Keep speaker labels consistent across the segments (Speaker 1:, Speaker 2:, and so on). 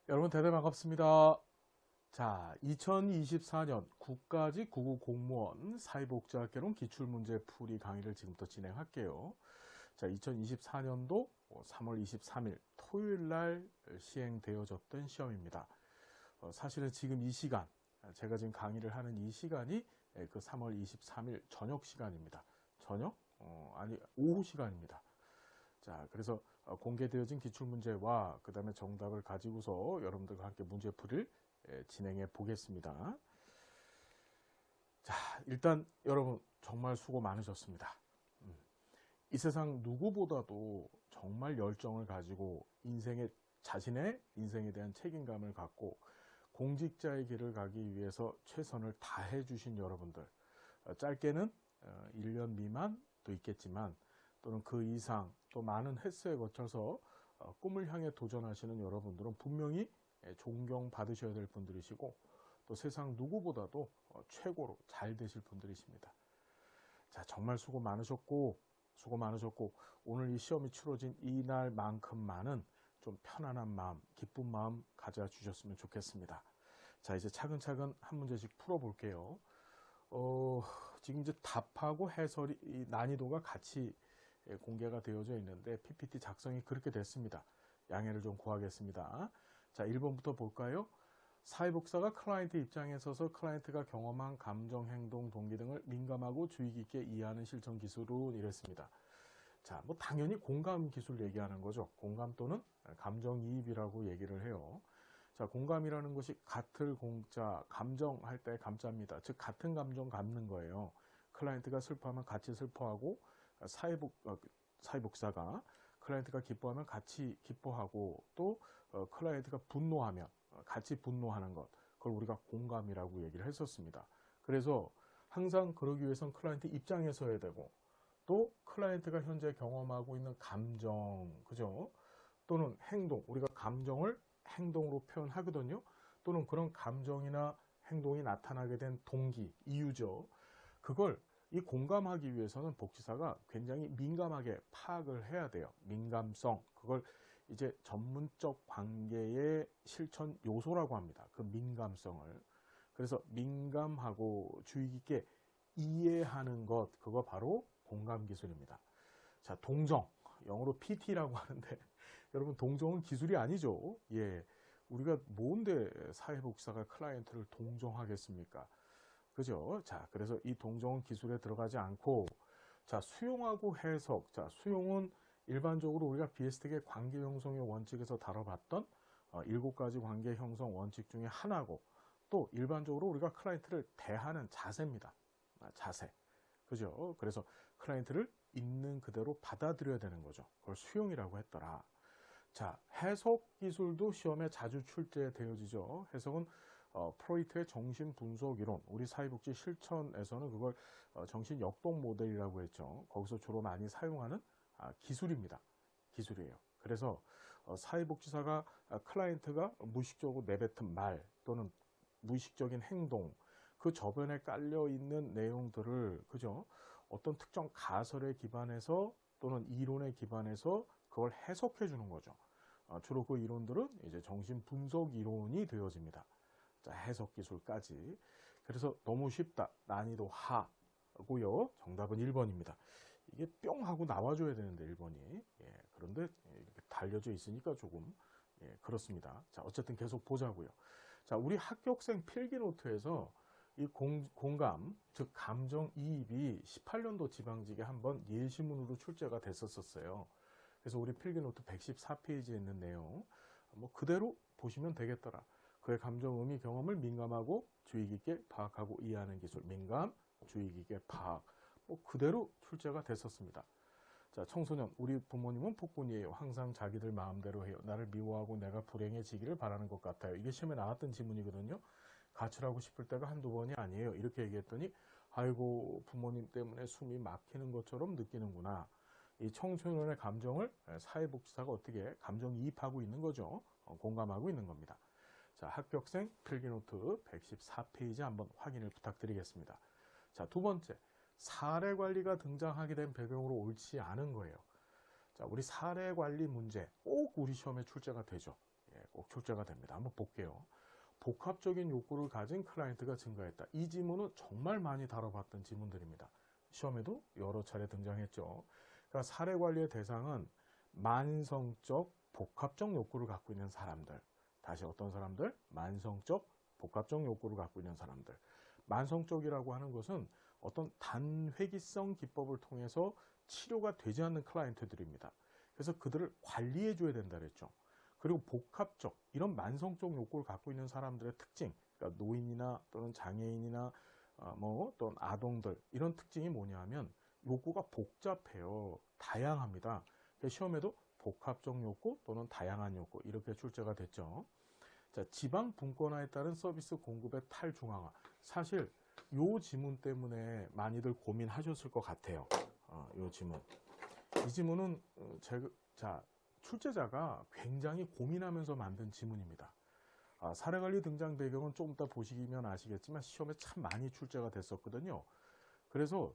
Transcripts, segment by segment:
Speaker 1: 여러분 대단히 반갑습니다. 자, 2024년 국가직 구급공무원 사회복지학개론 기출문제 풀이 강의를 지금부터 진행할게요. 자, 2024년도 3월 23일 토요일 날 시행되어졌던 시험입니다. 사실은 지금 이 시간, 제가 지금 강의를 하는 이 시간이 그 3월 23일 저녁 시간입니다. 저녁? 아니, 오후 시간입니다. 자, 그래서 공개되어진 기출문제와 그 다음에 정답을 가지고서 여러분들과 함께 문제풀이를 진행해 보겠습니다. 자, 일단 여러분 정말 수고 많으셨습니다. 이 세상 누구보다도 정말 열정을 가지고 자신의 인생에 대한 책임감을 갖고 공직자의 길을 가기 위해서 최선을 다해 주신 여러분들, 짧게는 1년 미만도 있겠지만 또는 그 이상 또 많은 횟수에 거쳐서 꿈을 향해 도전하시는 여러분들은 분명히 존경받으셔야 될 분들이시고 또 세상 누구보다도 최고로 잘 되실 분들이십니다. 자, 정말 수고 많으셨고 오늘 이 시험이 치러진 이날만큼만은 좀 편안한 마음, 기쁜 마음 가져주셨으면 좋겠습니다. 자, 이제 차근차근 한 문제씩 풀어볼게요. 지금 이제 답하고 해설이 난이도가 같이 공개가 되어져 있는데 PPT 작성이 그렇게 됐습니다. 양해를 좀 구하겠습니다. 자, 1번부터 볼까요? 사회복사가 클라이언트 입장에 서서 클라이언트가 경험한 감정, 행동, 동기 등을 민감하고 주의 깊게 이해하는 실천 기술은 이랬습니다. 자, 뭐 당연히 공감 기술 얘기하는 거죠. 공감 또는 감정이입이라고 얘기를 해요. 자, 공감이라는 것이 같을 공자, 감정할 때 감자입니다. 즉 같은 감정 갖는 거예요. 클라이언트가 슬퍼하면 같이 슬퍼하고 사회복사가 클라이언트가 기뻐하면 같이 기뻐하고 또 클라이언트가 분노하면 같이 분노하는 것, 그걸 우리가 공감이라고 얘기를 했었습니다. 그래서 항상 그러기 위해선 클라이언트 입장에 서야 되고 또 클라이언트가 현재 경험하고 있는 감정, 그죠? 또는 행동, 우리가 감정을 행동으로 표현하거든요. 또는 그런 감정이나 행동이 나타나게 된 동기, 이유죠. 그걸 이 공감하기 위해서는 복지사가 굉장히 민감하게 파악을 해야 돼요. 민감성, 그걸 이제 전문적 관계의 실천 요소라고 합니다. 그 민감성을. 그래서 민감하고 주의 깊게 이해하는 것, 그거 바로 공감 기술입니다. 자, 동정, 영어로 PT라고 하는데 여러분 동정은 기술이 아니죠. 예, 우리가 뭔데 사회복지사가 클라이언트를 동정하겠습니까? 그죠? 자, 그래서 이 동정은 기술에 들어가지 않고, 자, 수용하고 해석. 자, 수용은 일반적으로 우리가 BST의 관계 형성의 원칙에서 다뤄봤던 7가지 관계 형성 원칙 중에 하나고, 또 일반적으로 우리가 클라이언트를 대하는 자세입니다. 자세. 그죠? 그래서 클라이언트를 있는 그대로 받아들여야 되는 거죠. 그걸 수용이라고 했더라. 자, 해석 기술도 시험에 자주 출제되어지죠. 해석은 프로이트의 정신분석 이론, 우리 사회복지 실천에서는 그걸 정신역동 모델이라고 했죠. 거기서 주로 많이 사용하는 기술입니다. 기술이에요. 그래서 사회복지사가 클라이언트가 무의식적으로 내뱉은 말 또는 무의식적인 행동, 그 저변에 깔려있는 내용들을, 그죠? 어떤 특정 가설에 기반해서 또는 이론에 기반해서 그걸 해석해 주는 거죠. 주로 그 이론들은 이제 정신분석 이론이 되어집니다. 자, 해석 기술까지. 그래서 너무 쉽다. 난이도 하고요. 정답은 1번입니다. 이게 뿅 하고 나와줘야 되는데 1번이. 예, 그런데 이렇게 달려져 있으니까 조금 그렇습니다. 자, 어쨌든 계속 보자고요. 자, 우리 합격생 필기노트에서 이 공감, 즉 감정이입이 18년도 지방직에 한번 예시문으로 출제가 됐었어요. 그래서 우리 필기노트 114페이지에 있는 내용 뭐 그대로 보시면 되겠더라. 그의 감정, 의미, 경험을 민감하고 주의 깊게 파악하고 이해하는 기술. 민감, 주의 깊게 파악. 뭐 그대로 출제가 됐었습니다. 자, 청소년, 우리 부모님은 폭군이에요. 항상 자기들 마음대로 해요. 나를 미워하고 내가 불행해지기를 바라는 것 같아요. 이게 시험에 나왔던 지문이거든요. 가출하고 싶을 때가 한두 번이 아니에요. 이렇게 얘기했더니 아이고, 부모님 때문에 숨이 막히는 것처럼 느끼는구나. 이 청소년의 감정을 사회복지사가 어떻게 감정이입하고 있는 거죠. 공감하고 있는 겁니다. 자, 합격생 필기노트 114페이지 한번 확인을 부탁드리겠습니다. 자, 두 번째, 사례관리가 등장하게 된 배경으로 옳지 않은 거예요. 자, 우리 사례관리 문제 꼭 우리 시험에 출제가 되죠. 꼭 꼭 출제가 됩니다. 한번 볼게요. 복합적인 욕구를 가진 클라이언트가 증가했다. 이 지문은 정말 많이 다뤄봤던 지문들입니다. 시험에도 여러 차례 등장했죠. 그러니까 사례 관리의 대상은 만성적 복합적 욕구를 갖고 있는 사람들. 다시 어떤 사람들? 만성적 복합적 욕구를 갖고 있는 사람들. 만성적이라고 하는 것은 어떤 단회기성 기법을 통해서 치료가 되지 않는 클라이언트들입니다. 그래서 그들을 관리해 줘야 된다 그랬죠. 그리고 복합적, 이런 만성적 욕구를 갖고 있는 사람들의 특징, 그러니까 노인이나 또는 장애인이나 또는 아동들, 이런 특징이 뭐냐 하면 욕구가 복잡해요. 다양합니다. 시험에도 복합적 욕구 또는 다양한 욕구, 이렇게 출제가 됐죠. 자, 지방 분권화에 따른 서비스 공급의 탈중앙화. 사실 이 지문 때문에 많이들 고민하셨을 것 같아요. 이 지문. 이 지문은 출제자가 굉장히 고민하면서 만든 지문입니다. 사례관리 등장 배경은 좀 이따 보시면 아시겠지만 시험에 참 많이 출제가 됐었거든요. 그래서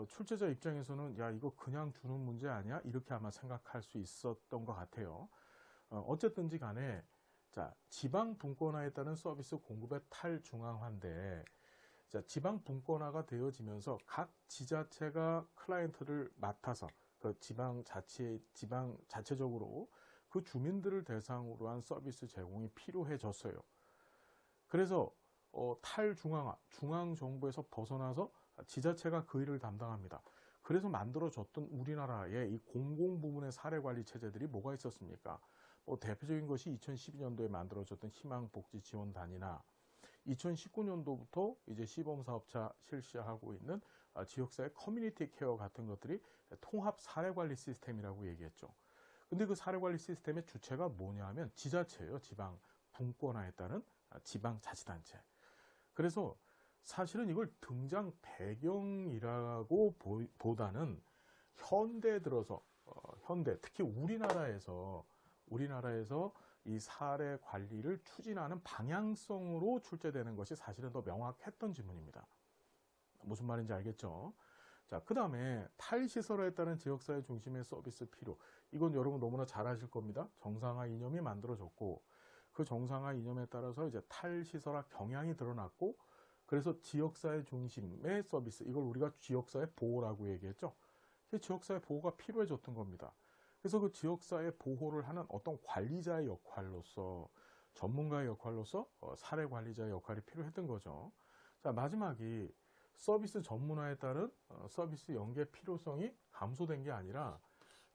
Speaker 1: 출제자 입장에서는 야, 이거 그냥 주는 문제 아니야? 이렇게 아마 생각할 수 있었던 것 같아요. 어쨌든지 간에 자, 지방 분권화에 따른 서비스 공급의 탈중앙화인데, 자, 지방 분권화가 되어지면서 각 지자체가 클라이언트를 맡아서 그 지방 자체적으로 그 주민들을 대상으로 한 서비스 제공이 필요해졌어요. 그래서 탈중앙화, 중앙정부에서 벗어나서 지자체가 그 일을 담당합니다. 그래서 만들어졌던 우리나라의 이 공공부문의 사례관리 체제들이 뭐가 있었습니까? 대표적인 것이 2012년도에 만들어졌던 희망복지지원단이나 2019년도부터 이제 시범사업자 실시하고 있는 지역사회 커뮤니티 케어 같은 것들이 통합 사례관리 시스템이라고 얘기했죠. 근데 그 사례관리 시스템의 주체가 뭐냐 하면 지자체예요. 지방 분권화에 따른 지방자치단체. 그래서 사실은 이걸 등장 배경이라고 보다는 현대 들어서 특히 우리나라에서 이 사례 관리를 추진하는 방향성으로 출제되는 것이 사실은 더 명확했던 지문입니다. 무슨 말인지 알겠죠? 자, 그 다음에 탈시설화에 따른 지역사회 중심의 서비스 필요. 이건 여러분 너무나 잘 아실 겁니다. 정상화 이념이 만들어졌고, 그 정상화 이념에 따라서 이제 탈시설화 경향이 드러났고, 그래서 지역사회 중심의 서비스, 이걸 우리가 지역사회 보호라고 얘기했죠. 지역사회 보호가 필요해졌던 겁니다. 그래서 그 지역사회 보호를 하는 어떤 관리자의 역할로서, 전문가의 역할로서 사례 관리자의 역할이 필요했던 거죠. 자, 마지막이 서비스 전문화에 따른 서비스 연계 필요성이 감소된 게 아니라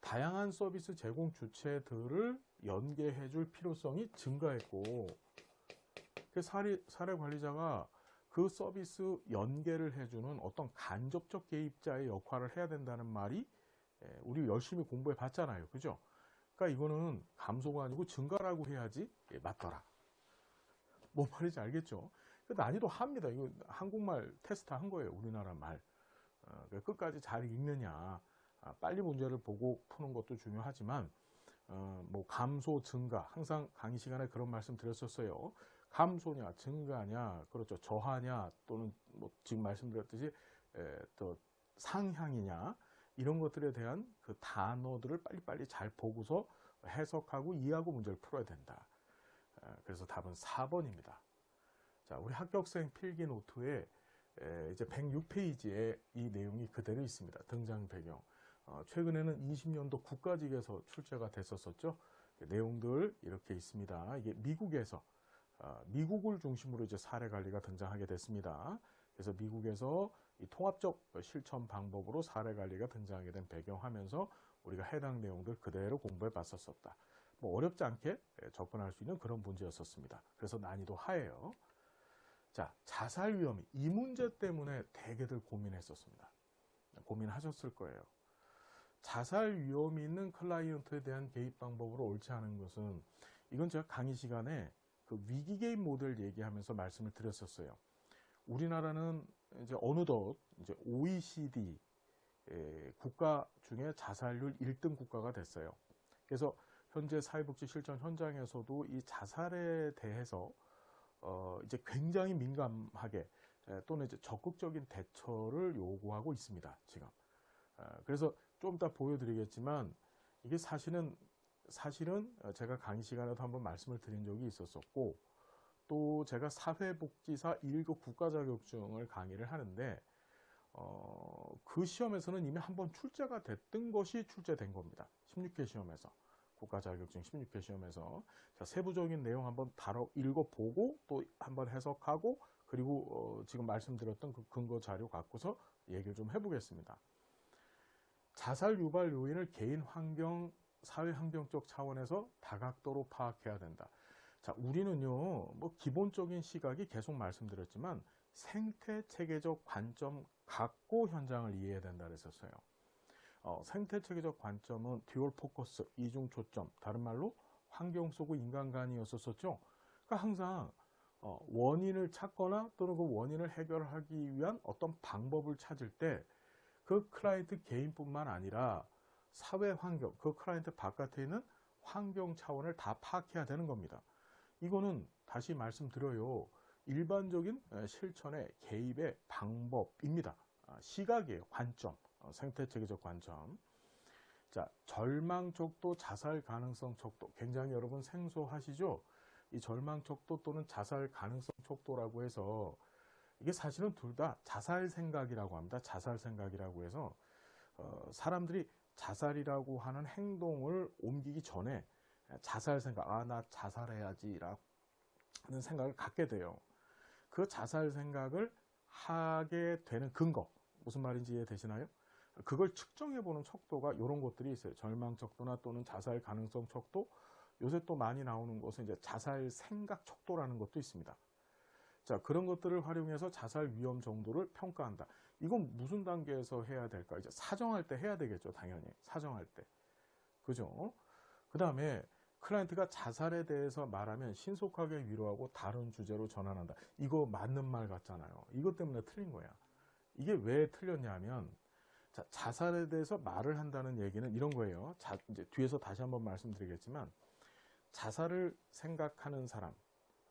Speaker 1: 다양한 서비스 제공 주체들을 연계해 줄 필요성이 증가했고, 사례 관리자가 그 서비스 연계를 해주는 어떤 간접적 개입자의 역할을 해야 된다는 말이 우리 열심히 공부해 봤잖아요. 그죠? 그러니까 이거는 감소가 아니고 증가라고 해야지 맞더라. 뭔 말인지 알겠죠? 난이도 합니다. 이거 한국말 테스트 한 거예요. 우리나라 말. 끝까지 잘 읽느냐. 빨리 문제를 보고 푸는 것도 중요하지만 감소, 증가. 항상 강의 시간에 그런 말씀 드렸었어요. 감소냐, 증가냐, 그렇죠. 저하냐, 또는 지금 말씀드렸듯이 또 상향이냐. 이런 것들에 대한 그 단어들을 빨리빨리 잘 보고서 해석하고 이해하고 문제를 풀어야 된다. 그래서 답은 4번입니다. 자, 우리 합격생 필기 노트에 이제 106페이지에 이 내용이 그대로 있습니다. 등장 배경. 최근에는 20년도 국가직에서 출제가 됐었죠. 내용들 이렇게 있습니다. 이게 미국에서 미국을 중심으로 이제 사례 관리가 등장하게 됐습니다. 그래서 미국에서 이 통합적 실천 방법으로 사례 관리가 등장하게 된 배경하면서 우리가 해당 내용들 그대로 공부해 봤었다. 어렵지 않게 접근할 수 있는 그런 문제였었습니다. 그래서 난이도 하예요. 자, 자살 위험이 이 문제 때문에 대개들 고민했었습니다. 고민하셨을 거예요. 자살 위험이 있는 클라이언트에 대한 개입 방법으로 옳지 않은 것은 이건 제가 강의 시간에 그 위기 개입 모델 얘기하면서 말씀을 드렸었어요. 우리나라는 이제 어느덧 이제 OECD 국가 중에 자살률 1등 국가가 됐어요. 그래서 현재 사회복지 실천 현장에서도 이 자살에 대해서 이제 굉장히 민감하게 또는 이제 적극적인 대처를 요구하고 있습니다. 지금. 그래서 좀 이따 보여드리겠지만 이게 사실은 사실은 제가 강의 시간에도 한번 말씀을 드린 적이 있었었고, 또 제가 사회복지사 1급 국가자격증을 강의를 하는데 그 시험에서는 이미 한번 출제가 됐던 것이 출제된 겁니다. 16회 시험에서, 국가자격증 16회 시험에서. 자, 세부적인 내용 한번 읽어보고 또 한번 해석하고, 그리고 지금 말씀드렸던 그 근거 자료 갖고서 얘기를 좀 해보겠습니다. 자살 유발 요인을 개인 환경, 사회 환경적 차원에서 다각도로 파악해야 된다. 자, 우리는요, 뭐 기본적인 시각이 계속 말씀드렸지만 생태 체계적 관점 갖고 현장을 이해해야 된다 그랬었어요. 생태 체계적 관점은 듀얼 포커스, 이중 초점, 다른 말로 환경 속의 인간관이었었죠. 그러니까 항상 원인을 찾거나 또는 그 원인을 해결하기 위한 어떤 방법을 찾을 때 그 클라이언트 개인뿐만 아니라 사회 환경, 그 클라이언트 바깥에 있는 환경 차원을 다 파악해야 되는 겁니다. 이거는 다시 말씀드려요. 일반적인 실천의 개입의 방법입니다. 시각이에요. 관점, 생태체계적 관점. 자, 절망 척도, 자살 가능성 척도. 굉장히 여러분 생소하시죠? 이 절망 척도 또는 자살 가능성 척도라고 해서 이게 사실은 둘 다 자살 생각이라고 합니다. 자살 생각이라고 해서 사람들이 자살이라고 하는 행동을 옮기기 전에 자살 생각, 나 자살해야지 라는 생각을 갖게 돼요. 그 자살 생각을 하게 되는 근거, 무슨 말인지 이해되시나요? 그걸 측정해보는 척도가 이런 것들이 있어요. 절망 척도나 또는 자살 가능성 척도, 요새 또 많이 나오는 것은 이제 자살 생각 척도라는 것도 있습니다. 자, 그런 것들을 활용해서 자살 위험 정도를 평가한다. 이건 무슨 단계에서 해야 될까? 이제 사정할 때 해야 되겠죠, 당연히. 사정할 때. 그죠? 그 다음에 클라이언트가 자살에 대해서 말하면 신속하게 위로하고 다른 주제로 전환한다. 이거 맞는 말 같잖아요. 이것 때문에 틀린 거야. 이게 왜 틀렸냐면, 자, 자살에 대해서 말을 한다는 얘기는 이런 거예요. 이제 뒤에서 다시 한번 말씀드리겠지만, 자살을 생각하는 사람,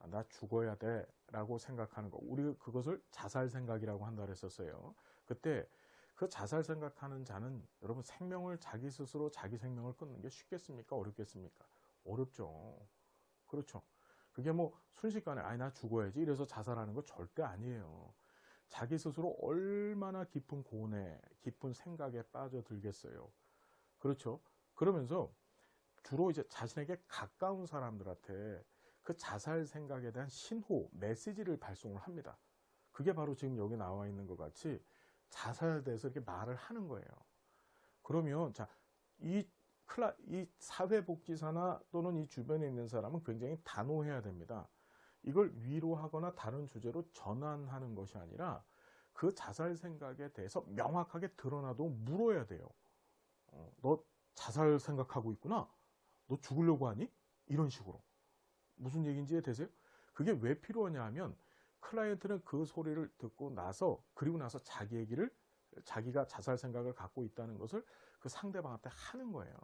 Speaker 1: 나 죽어야 돼 라고 생각하는 거, 우리 그것을 자살 생각이라고 한다 그랬었어요. 그때 그 자살 생각하는 자는 여러분 생명을 자기 스스로 자기 생명을 끊는 게 쉽겠습니까? 어렵겠습니까? 어렵죠. 그렇죠. 그게 뭐 순식간에 나 죽어야지 이래서 자살하는 거 절대 아니에요. 자기 스스로 얼마나 깊은 고뇌, 깊은 생각에 빠져들겠어요. 그렇죠. 그러면서 주로 이제 자신에게 가까운 사람들한테 그 자살 생각에 대한 신호, 메시지를 발송을 합니다. 그게 바로 지금 여기 나와 있는 것 같이 자살에 대해서 이렇게 말을 하는 거예요. 그러면 자, 이 사회복지사나 또는 이 주변에 있는 사람은 굉장히 단호해야 됩니다. 이걸 위로하거나 다른 주제로 전환하는 것이 아니라 그 자살 생각에 대해서 명확하게 드러나도 물어야 돼요. 너 자살 생각하고 있구나? 너 죽으려고 하니? 이런 식으로. 무슨 얘기인지 이해되세요? 그게 왜 필요하냐 하면 클라이언트는 그 소리를 듣고 나서, 그리고 나서 자기 얘기를, 자기가 자살 생각을 갖고 있다는 것을 그 상대방한테 하는 거예요.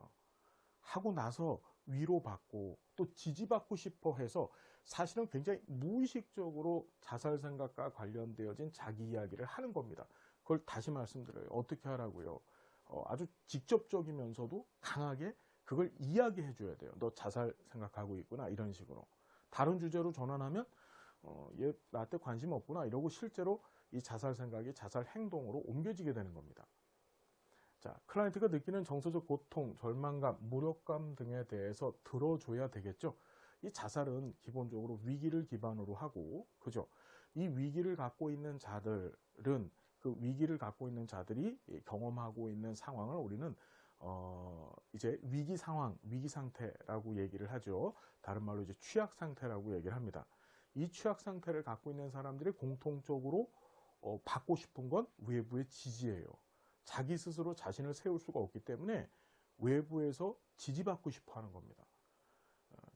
Speaker 1: 하고 나서 위로받고 또 지지받고 싶어 해서 사실은 굉장히 무의식적으로 자살 생각과 관련되어진 자기 이야기를 하는 겁니다. 그걸 다시 말씀드려요. 어떻게 하라고요? 아주 직접적이면서도 강하게 그걸 이야기해 줘야 돼요. 너 자살 생각하고 있구나, 이런 식으로. 다른 주제로 전환하면 얘 나한테 관심 없구나 이러고 실제로 이 자살 생각이 자살 행동으로 옮겨지게 되는 겁니다. 자, 클라이언트가 느끼는 정서적 고통, 절망감, 무력감 등에 대해서 들어줘야 되겠죠. 이 자살은 기본적으로 위기를 기반으로 하고, 그죠? 이 위기를 갖고 있는 자들은, 그 위기를 갖고 있는 자들이 경험하고 있는 상황을 우리는 이제 위기 상황, 위기 상태라고 얘기를 하죠. 다른 말로 이제 취약 상태라고 얘기를 합니다. 이 취약 상태를 갖고 있는 사람들이 공통적으로 받고 싶은 건 외부의 지지예요. 자기 스스로 자신을 세울 수가 없기 때문에 외부에서 지지받고 싶어 하는 겁니다.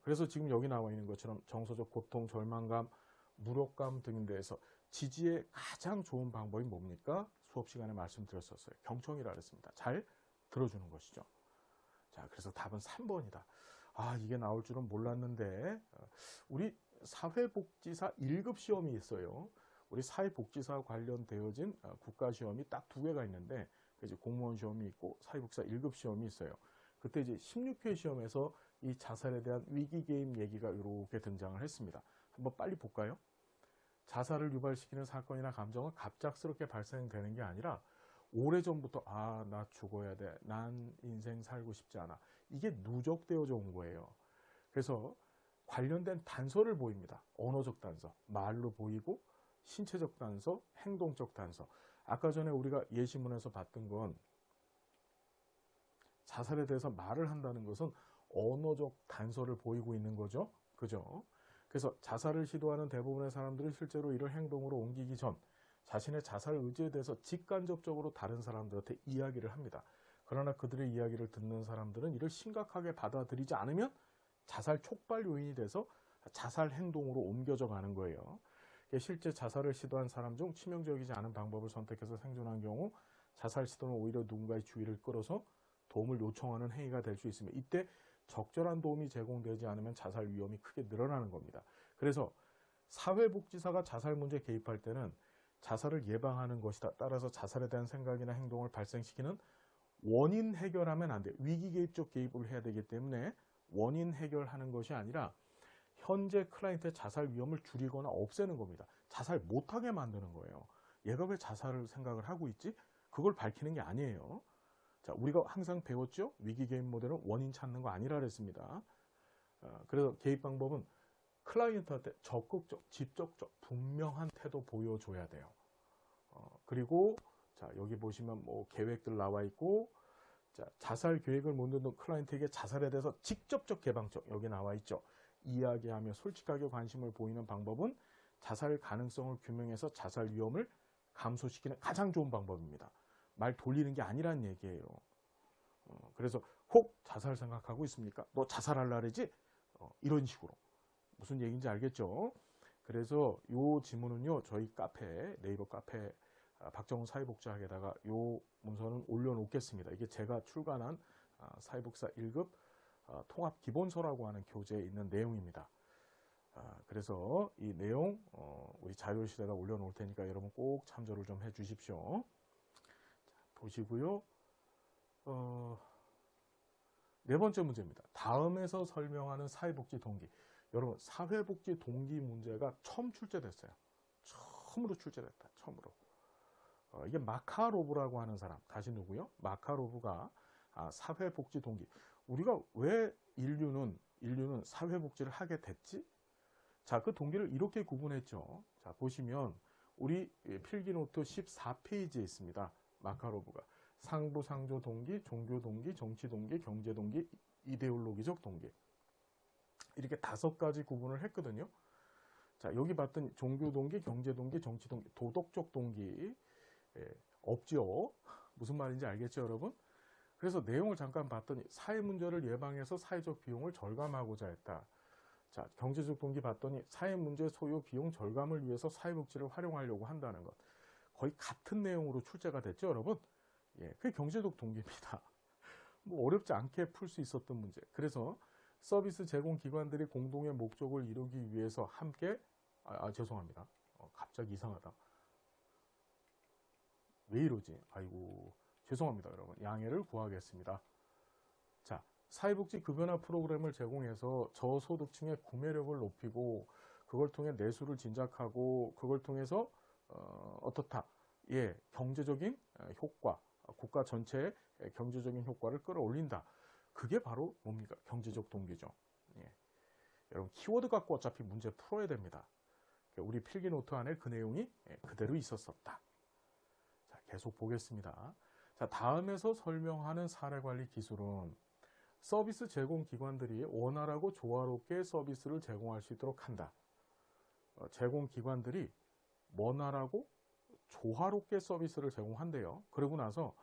Speaker 1: 그래서 지금 여기 나와 있는 것처럼 정서적 고통, 절망감, 무력감 등에 대해서 지지의 가장 좋은 방법이 뭡니까? 수업 시간에 말씀드렸었어요. 경청이라 그랬습니다. 잘 들어주는 것이죠. 자, 그래서 답은 3번이다. 이게 나올 줄은 몰랐는데, 우리 사회복지사 1급 시험이 있어요. 우리 사회복지사 관련되어진 국가시험이 딱 2개가 있는데, 이제 공무원 시험이 있고 사회복지사 1급 시험이 있어요. 그때 이제 16회 시험에서 이 자살에 대한 위기 게임 얘기가 이렇게 등장을 했습니다. 한번 빨리 볼까요? 자살을 유발시키는 사건이나 감정은 갑작스럽게 발생되는 게 아니라 오래전부터 나 죽어야 돼. 난 인생 살고 싶지 않아. 이게 누적되어져 온 거예요. 그래서 관련된 단서를 보입니다. 언어적 단서, 말로 보이고 신체적 단서, 행동적 단서. 아까 전에 우리가 예시문에서 봤던 건 자살에 대해서 말을 한다는 것은 언어적 단서를 보이고 있는 거죠. 그죠? 그래서 자살을 시도하는 대부분의 사람들은 실제로 이런 행동으로 옮기기 전 자신의 자살 의지에 대해서 직간접적으로 다른 사람들한테 이야기를 합니다. 그러나 그들의 이야기를 듣는 사람들은 이를 심각하게 받아들이지 않으면 자살 촉발 요인이 돼서 자살 행동으로 옮겨져 가는 거예요. 실제 자살을 시도한 사람 중 치명적이지 않은 방법을 선택해서 생존한 경우 자살 시도는 오히려 누군가의 주의를 끌어서 도움을 요청하는 행위가 될 수 있으며 이때 적절한 도움이 제공되지 않으면 자살 위험이 크게 늘어나는 겁니다. 그래서 사회복지사가 자살 문제에 개입할 때는 자살을 예방하는 것이다. 따라서 자살에 대한 생각이나 행동을 발생시키는 원인 해결하면 안 돼요. 위기 개입적 개입을 해야 되기 때문에 원인 해결하는 것이 아니라 현재 클라이언트의 자살 위험을 줄이거나 없애는 겁니다. 자살 못하게 만드는 거예요. 얘가 왜 자살을 생각을 하고 있지? 그걸 밝히는 게 아니에요. 자, 우리가 항상 배웠죠? 위기 개입 모델은 원인 찾는 거 아니라 그랬습니다. 그래서 개입 방법은 클라이언트한테 적극적, 직접적, 분명한 태도 보여줘야 돼요. 그리고 자, 여기 보시면 뭐 계획들 나와 있고 자, 자살 계획을 못 넣는 클라이언트에게 자살에 대해서 직접적 개방적 여기 나와 있죠. 이야기하며 솔직하게 관심을 보이는 방법은 자살 가능성을 규명해서 자살 위험을 감소시키는 가장 좋은 방법입니다. 말 돌리는 게 아니란 얘기예요. 그래서 혹 자살 생각하고 있습니까? 너 자살할라 그러지? 이런 식으로. 무슨 얘기인지 알겠죠? 그래서 이 지문은요. 저희 카페, 네이버 카페 박정훈 사회복지학에다가 이 문서는 올려놓겠습니다. 이게 제가 출간한 사회복사 1급 통합 기본서라고 하는 교재에 있는 내용입니다. 그래서 이 내용 우리 자료시대에다 올려놓을 테니까 여러분 꼭 참조를 좀 해주십시오. 보시고요. 네 번째 문제입니다. 다음에서 설명하는 사회복지 동기. 여러분 사회복지 동기 문제가 처음 출제됐어요. 처음으로 출제됐다. 처음으로. 이게 마카로브라고 하는 사람. 다시 누구요? 마카로브가 사회복지 동기. 우리가 왜 인류는 사회복지를 하게 됐지? 자, 그 동기를 이렇게 구분했죠. 자, 보시면 우리 필기노트 14페이지에 있습니다. 마카로브가 상부상조 동기, 종교 동기, 정치 동기, 경제 동기, 이데올로기적 동기 이렇게 5가지 구분을 했거든요. 자, 여기 봤더니 종교 동기, 경제 동기, 정치 동기, 도덕적 동기 없죠. 무슨 말인지 알겠죠, 여러분? 그래서 내용을 잠깐 봤더니 사회 문제를 예방해서 사회적 비용을 절감하고자 했다. 자, 경제적 동기 봤더니 사회 문제 소요 비용 절감을 위해서 사회복지를 활용하려고 한다는 것. 거의 같은 내용으로 출제가 됐죠, 여러분? 예, 그게 경제적 동기입니다. 뭐 어렵지 않게 풀 수 있었던 문제. 그래서 서비스 제공 기관들이 공동의 목적을 이루기 위해서 함께 죄송합니다. 갑자기 이상하다. 왜 이러지? 아이고, 죄송합니다, 여러분. 양해를 구하겠습니다. 자, 사회복지 급여나 프로그램을 제공해서 저소득층의 구매력을 높이고 그걸 통해 내수를 진작하고 그걸 통해서 어떻다? 예, 경제적인 효과, 국가 전체의 경제적인 효과를 끌어올린다. 그게 바로 뭡니까? 경제적 동기죠. 예. 여러분 키워드 갖고 어차피 문제 풀어야 됩니다. 우리 필기노트 안에 그 내용이 그대로 있었었다. 자, 계속 보겠습니다. 자, 다음에서 설명하는 사례관리 기술은 서비스 제공 기관들이 원활하고 조화롭게 서비스를 제공할 수 있도록 한다. 제공 기관들이 원활하고 조화롭게 서비스를 제공한대요. 그러고 나서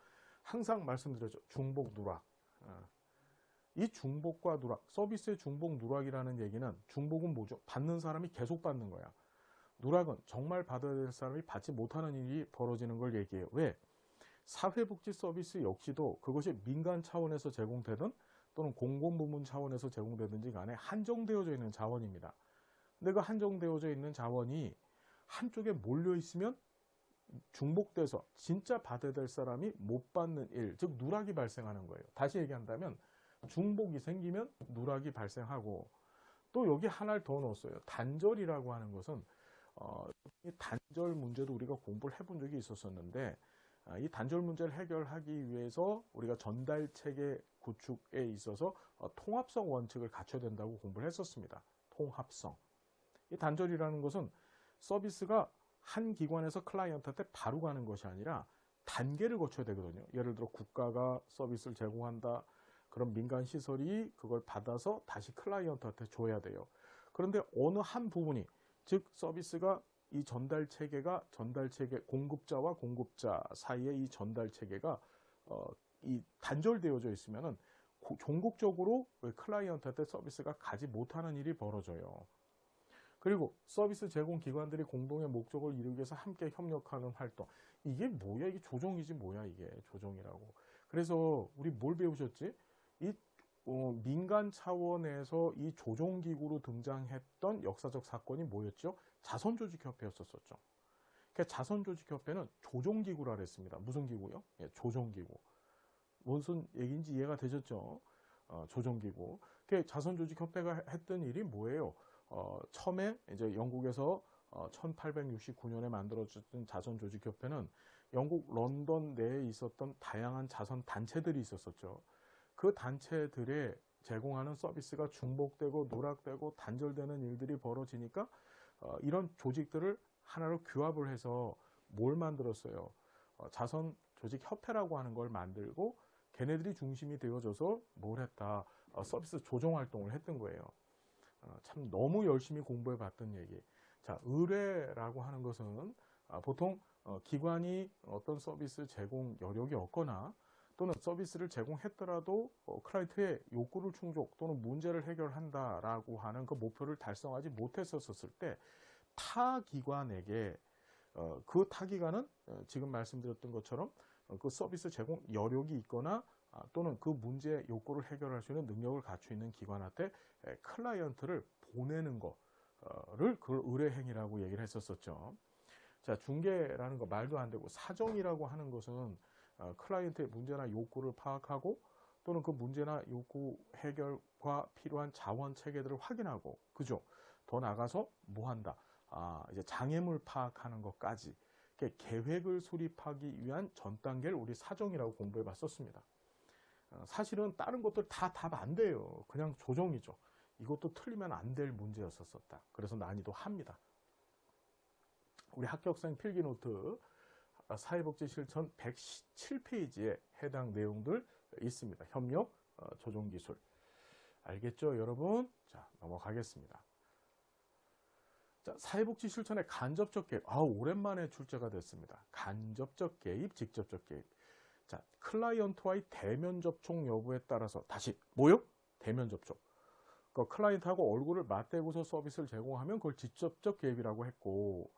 Speaker 1: 항상 말씀드렸죠. 중복 누락. 이 중복과 누락, 서비스의 중복 누락이라는 얘기는 중복은 뭐죠? 받는 사람이 계속 받는 거야. 누락은 정말 받아야 될 사람이 받지 못하는 일이 벌어지는 걸 얘기해요. 왜? 사회복지 서비스 역시도 그것이 민간 차원에서 제공되든 또는 공공부문 차원에서 제공되든지 간에 한정되어져 있는 자원입니다. 근데 그 한정되어져 있는 자원이 한쪽에 몰려 있으면 중복돼서 진짜 받아야 될 사람이 못 받는 일, 즉 누락이 발생하는 거예요. 다시 얘기한다면 중복이 생기면 누락이 발생하고, 또 여기 하나를 더 넣었어요. 단절이라고 하는 것은 이 단절 문제도 우리가 공부를 해본 적이 있었었는데, 이 단절 문제를 해결하기 위해서 우리가 전달 체계 구축에 있어서 통합성 원칙을 갖춰야 된다고 공부를 했었습니다. 통합성. 이 단절이라는 것은 서비스가 한 기관에서 클라이언트한테 바로 가는 것이 아니라 단계를 거쳐야 되거든요. 예를 들어 국가가 서비스를 제공한다. 그럼 민간 시설이 그걸 받아서 다시 클라이언트한테 줘야 돼요. 그런데 어느 한 부분이, 즉 서비스가 이 전달 체계가 공급자와 공급자 사이에 이 전달 체계가 이 단절되어져 있으면은 종국적으로 클라이언트한테 서비스가 가지 못하는 일이 벌어져요. 그리고 서비스 제공 기관들이 공동의 목적을 이루기 위해서 함께 협력하는 활동. 이게 뭐야? 이게 조종이지 뭐야? 이게 조종이라고. 그래서 우리 뭘 배우셨지? 이 민간 차원에서 이 조종기구로 등장했던 역사적 사건이 뭐였죠? 자선조직협회였었죠. 그러니까 자선조직협회는 조종기구라 그랬습니다. 무슨 기구요? 예, 조종기구. 무슨 얘기인지 이해가 되셨죠? 조종기구. 그러니까 자선조직협회가 했던 일이 뭐예요? 처음에 이제 영국에서 1869년에 만들어졌던 자선조직협회는 영국 런던 내에 있었던 다양한 자선 단체들이 있었었죠. 그 단체들에 제공하는 서비스가 중복되고 누락되고 단절되는 일들이 벌어지니까 이런 조직들을 하나로 규합을 해서 뭘 만들었어요? 자선조직협회라고 하는 걸 만들고 걔네들이 중심이 되어져서 뭘 했다? 서비스 조정 활동을 했던 거예요. 참 너무 열심히 공부해 봤던 얘기. 자, 의뢰라고 하는 것은 보통 기관이 어떤 서비스 제공 여력이 없거나 또는 서비스를 제공했더라도 클라이언트의 욕구를 충족 또는 문제를 해결한다라고 하는 그 목표를 달성하지 못했었을 때 타 기관에게 그 타 기관은 지금 말씀드렸던 것처럼 그 서비스 제공 여력이 있거나 또는 그 문제 욕구를 해결할 수 있는 능력을 갖추고 있는 기관한테 클라이언트를 보내는 거를 그걸 의뢰 행위라고 얘기를 했었었죠. 자, 중개라는 거 말도 안 되고, 사정이라고 하는 것은 클라이언트의 문제나 욕구를 파악하고 또는 그 문제나 욕구 해결과 필요한 자원 체계들을 확인하고, 그죠? 더 나가서 뭐 한다? 이제 장애물 파악하는 것까지 계획을 수립하기 위한 전 단계를 우리 사정이라고 공부해 봤었습니다. 사실은 다른 것들 다 답 안 돼요. 그냥 조정이죠. 이것도 틀리면 안 될 문제였었다. 그래서 난이도 합니다. 우리 학교학생 필기노트 사회복지 실천 117페이지에 해당 내용들 있습니다. 협력, 조종기술. 알겠죠, 여러분? 자, 넘어가겠습니다. 자, 사회복지 실천의 간접적 개입. 오랜만에 출제가 됐습니다. 간접적 개입, 직접적 개입. 자, 클라이언트와의 대면 접촉 여부에 따라서 다시 뭐요? 대면 접촉. 그 클라이언트하고 얼굴을 맞대고서 서비스를 제공하면 그걸 직접적 개입이라고 했고,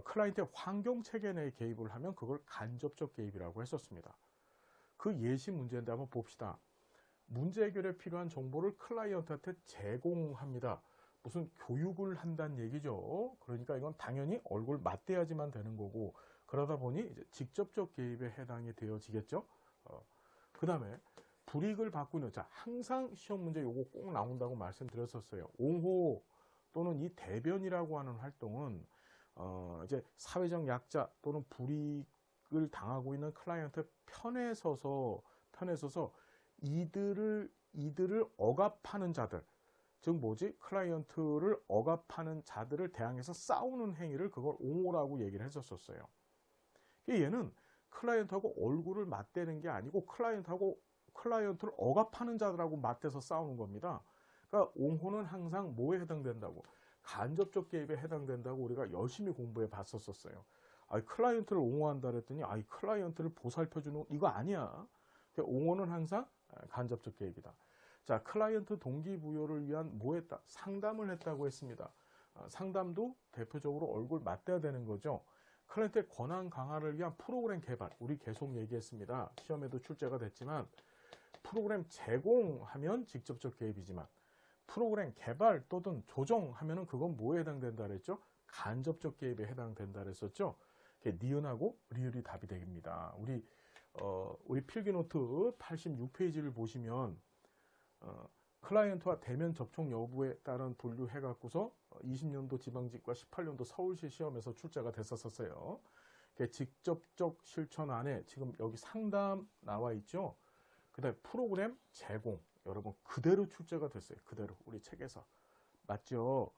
Speaker 1: 클라이언트의 환경 체계 내에 개입을 하면 그걸 간접적 개입이라고 했었습니다. 그 예시 문제인데 한번 봅시다. 문제 해결에 필요한 정보를 클라이언트한테 제공합니다. 무슨 교육을 한다는 얘기죠. 그러니까 이건 당연히 얼굴 맞대야지만 되는 거고, 그러다 보니 이제 직접적 개입에 해당이 되어지겠죠. 그 다음에 불이익을 바꾸는, 자, 항상 시험 문제 요거 꼭 나온다고 말씀드렸었어요. 옹호 또는 이 대변이라고 하는 활동은 이제 사회적 약자 또는 불이익을 당하고 있는 클라이언트 편에 서서 이들을 억압하는 자들, 즉 뭐지? 클라이언트를 억압하는 자들을 대항해서 싸우는 행위를 그걸 옹호라고 얘기를 했었어요. 얘는 클라이언트하고 얼굴을 맞대는 게 아니고 클라이언트를 억압하는 자들하고 맞대서 싸우는 겁니다. 그러니까 옹호는 항상 뭐에 해당된다고? 간접적 개입에 해당된다고 우리가 열심히 공부해 봤었어요. 클라이언트를 옹호한다 그랬더니 클라이언트를 보살펴주는 이거 아니야. 그러니까 옹호는 항상 간접적 개입이다. 자, 클라이언트 동기부여를 위한 뭐 했다? 상담을 했다고 했습니다. 상담도 대표적으로 얼굴 맞대야 되는 거죠. 클라이언트의 권한 강화를 위한 프로그램 개발, 우리 계속 얘기했습니다. 시험에도 출제가 됐지만 프로그램 제공하면 직접적 개입이지만 프로그램 개발 또는 조정하면은 그건 뭐에 해당된다 그랬죠? 간접적 개입에 해당된다 그랬었죠. 니은하고 리을이 답이 됩니다. 우리 필기노트 86페이지를 보시면 클라이언트와 대면 접촉 여부에 따른 분류해 갖고서 20년도 지방직과 18년도 서울시 시험에서 출제가 됐었어요. 직접적 실천 안에 지금 여기 상담 나와 있죠. 그다음에 프로그램 제공 여러분 그대로 출제가 됐어요. 그대로 우리 책에서 맞죠?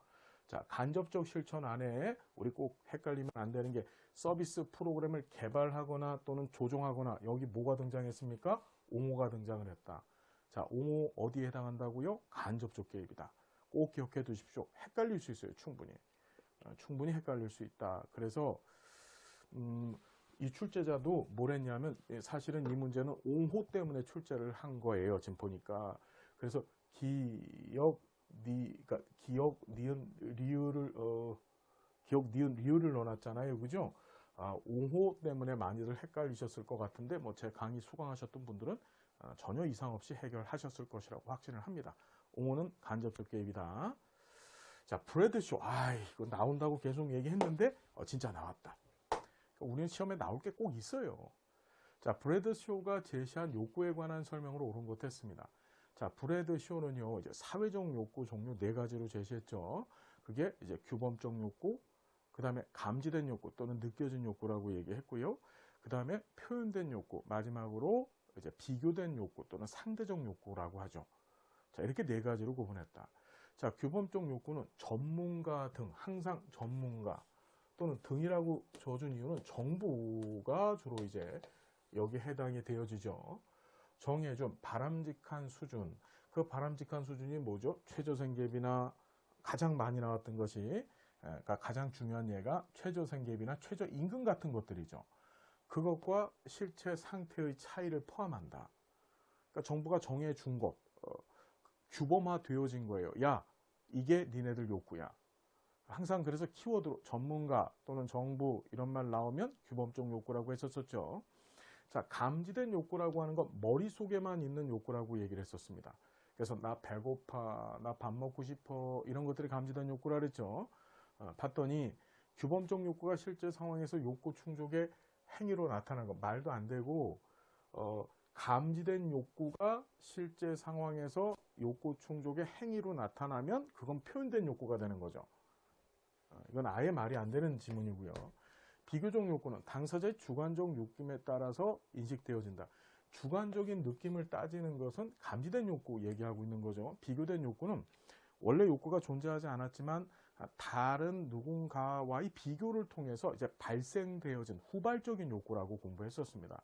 Speaker 1: 자, 간접적 실천 안에 우리 꼭 헷갈리면 안 되는 게 서비스 프로그램을 개발하거나 또는 조정하거나 여기 뭐가 등장했습니까? 옹호가 등장을 했다. 자, 옹호 어디에 해당한다고요? 간접적 개입이다. 꼭 기억해 두십시오. 헷갈릴 수 있어요. 충분히. 충분히 헷갈릴 수 있다. 그래서 이 출제자도 뭘 했냐면 사실은 이 문제는 옹호 때문에 출제를 한 거예요. 지금 보니까. 그래서 그러니까 기억 니은 리을을 넣어놨잖아요. 그죠? 옹호 때문에 많이들 헷갈리셨을 것 같은데 뭐 제 강의 수강하셨던 분들은 전혀 이상 없이 해결하셨을 것이라고 확신을 합니다. 옹호는 간접적 개입이다. 자, 브래드쇼. 이거 나온다고 계속 얘기했는데 진짜 나왔다. 우리는 시험에 나올 게 꼭 있어요. 자, 브래드쇼가 제시한 욕구에 관한 설명으로 옳은 것 했습니다. 자, 브래드쇼는요, 이제 사회적 욕구 종류 4가지로 제시했죠. 그게 이제 규범적 욕구, 그 다음에 감지된 욕구 또는 느껴진 욕구라고 얘기했고요. 그 다음에 표현된 욕구, 마지막으로 이제 비교된 욕구 또는 상대적 욕구라고 하죠. 자, 이렇게 4가지로 구분했다. 자, 규범적 욕구는 전문가 등, 항상 전문가 또는 등이라고 줘준 이유는 정부가 주로 이제 여기에 해당이 되어지죠. 정해준 바람직한 수준. 그 바람직한 수준이 뭐죠? 최저생계비나 가장 많이 나왔던 것이 그러니까 가장 중요한 예가 최저생계비나 최저임금 같은 것들이죠. 그것과 실제 상태의 차이를 포함한다. 그러니까 정부가 정해준 것, 규범화되어진 거예요. 야, 이게 니네들 욕구야. 항상 그래서 키워드로 전문가 또는 정부 이런 말 나오면 규범적 욕구라고 했었죠. 자, 감지된 욕구라고 하는 건 머릿속에만 있는 욕구라고 얘기를 했었습니다. 그래서 나 배고파, 나 밥 먹고 싶어 이런 것들이 감지된 욕구라 그랬죠. 봤더니 규범적 욕구가 실제 상황에서 욕구 충족의 행위로 나타난 거 말도 안 되고 감지된 욕구가 실제 상황에서 욕구 충족의 행위로 나타나면 그건 표현된 욕구가 되는 거죠. 이건 아예 말이 안 되는 지문이고요. 비교적 욕구는 당사자의 주관적 느낌에 따라서 인식되어진다. 주관적인 느낌을 따지는 것은 감지된 욕구 얘기하고 있는 거죠. 비교된 욕구는 원래 욕구가 존재하지 않았지만 다른 누군가와의 비교를 통해서 이제 발생되어진 후발적인 욕구라고 공부했었습니다.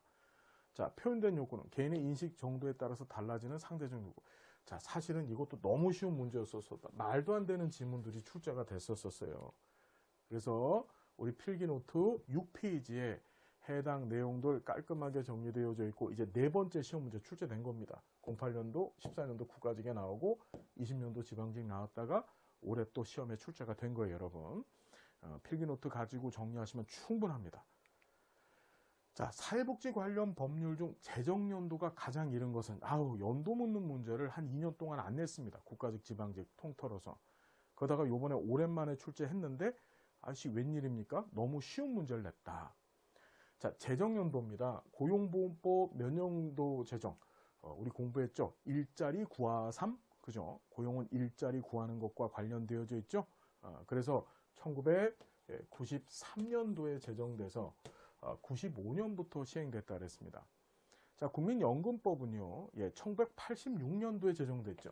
Speaker 1: 자, 표현된 욕구는 개인의 인식 정도에 따라서 달라지는 상대적 욕구. 자, 사실은 이것도 너무 쉬운 문제였었어. 말도 안 되는 지문들이 출제가 됐었어요. 그래서 우리 필기노트 6페이지에 해당 내용들 깔끔하게 정리되어져 있고 이제 4번째 시험 문제 출제된 겁니다. 08년도, 14년도 국가직에 나오고 20년도 지방직 나왔다가 올해 또 시험에 출제가 된 거예요, 여러분. 필기노트 가지고 정리하시면 충분합니다. 자, 사회복지 관련 법률 중 재정연도가 가장 이른 것은 연도 묻는 문제를 한 2년 동안 안 냈습니다. 국가직, 지방직 통틀어서. 그러다가 요번에 오랜만에 출제했는데 아저씨 웬일입니까? 너무 쉬운 문제를 냈다. 자, 재정연도입니다. 고용보험법 몇 년도 재정? 우리 공부했죠? 일자리 구하 3, 그죠? 고용은 일자리 구하는 것과 관련되어져 있죠? 그래서 1993년도에 제정돼서 95년부터 시행됐다 그랬습니다. 자, 국민연금법은요, 1986년도에 제정됐죠.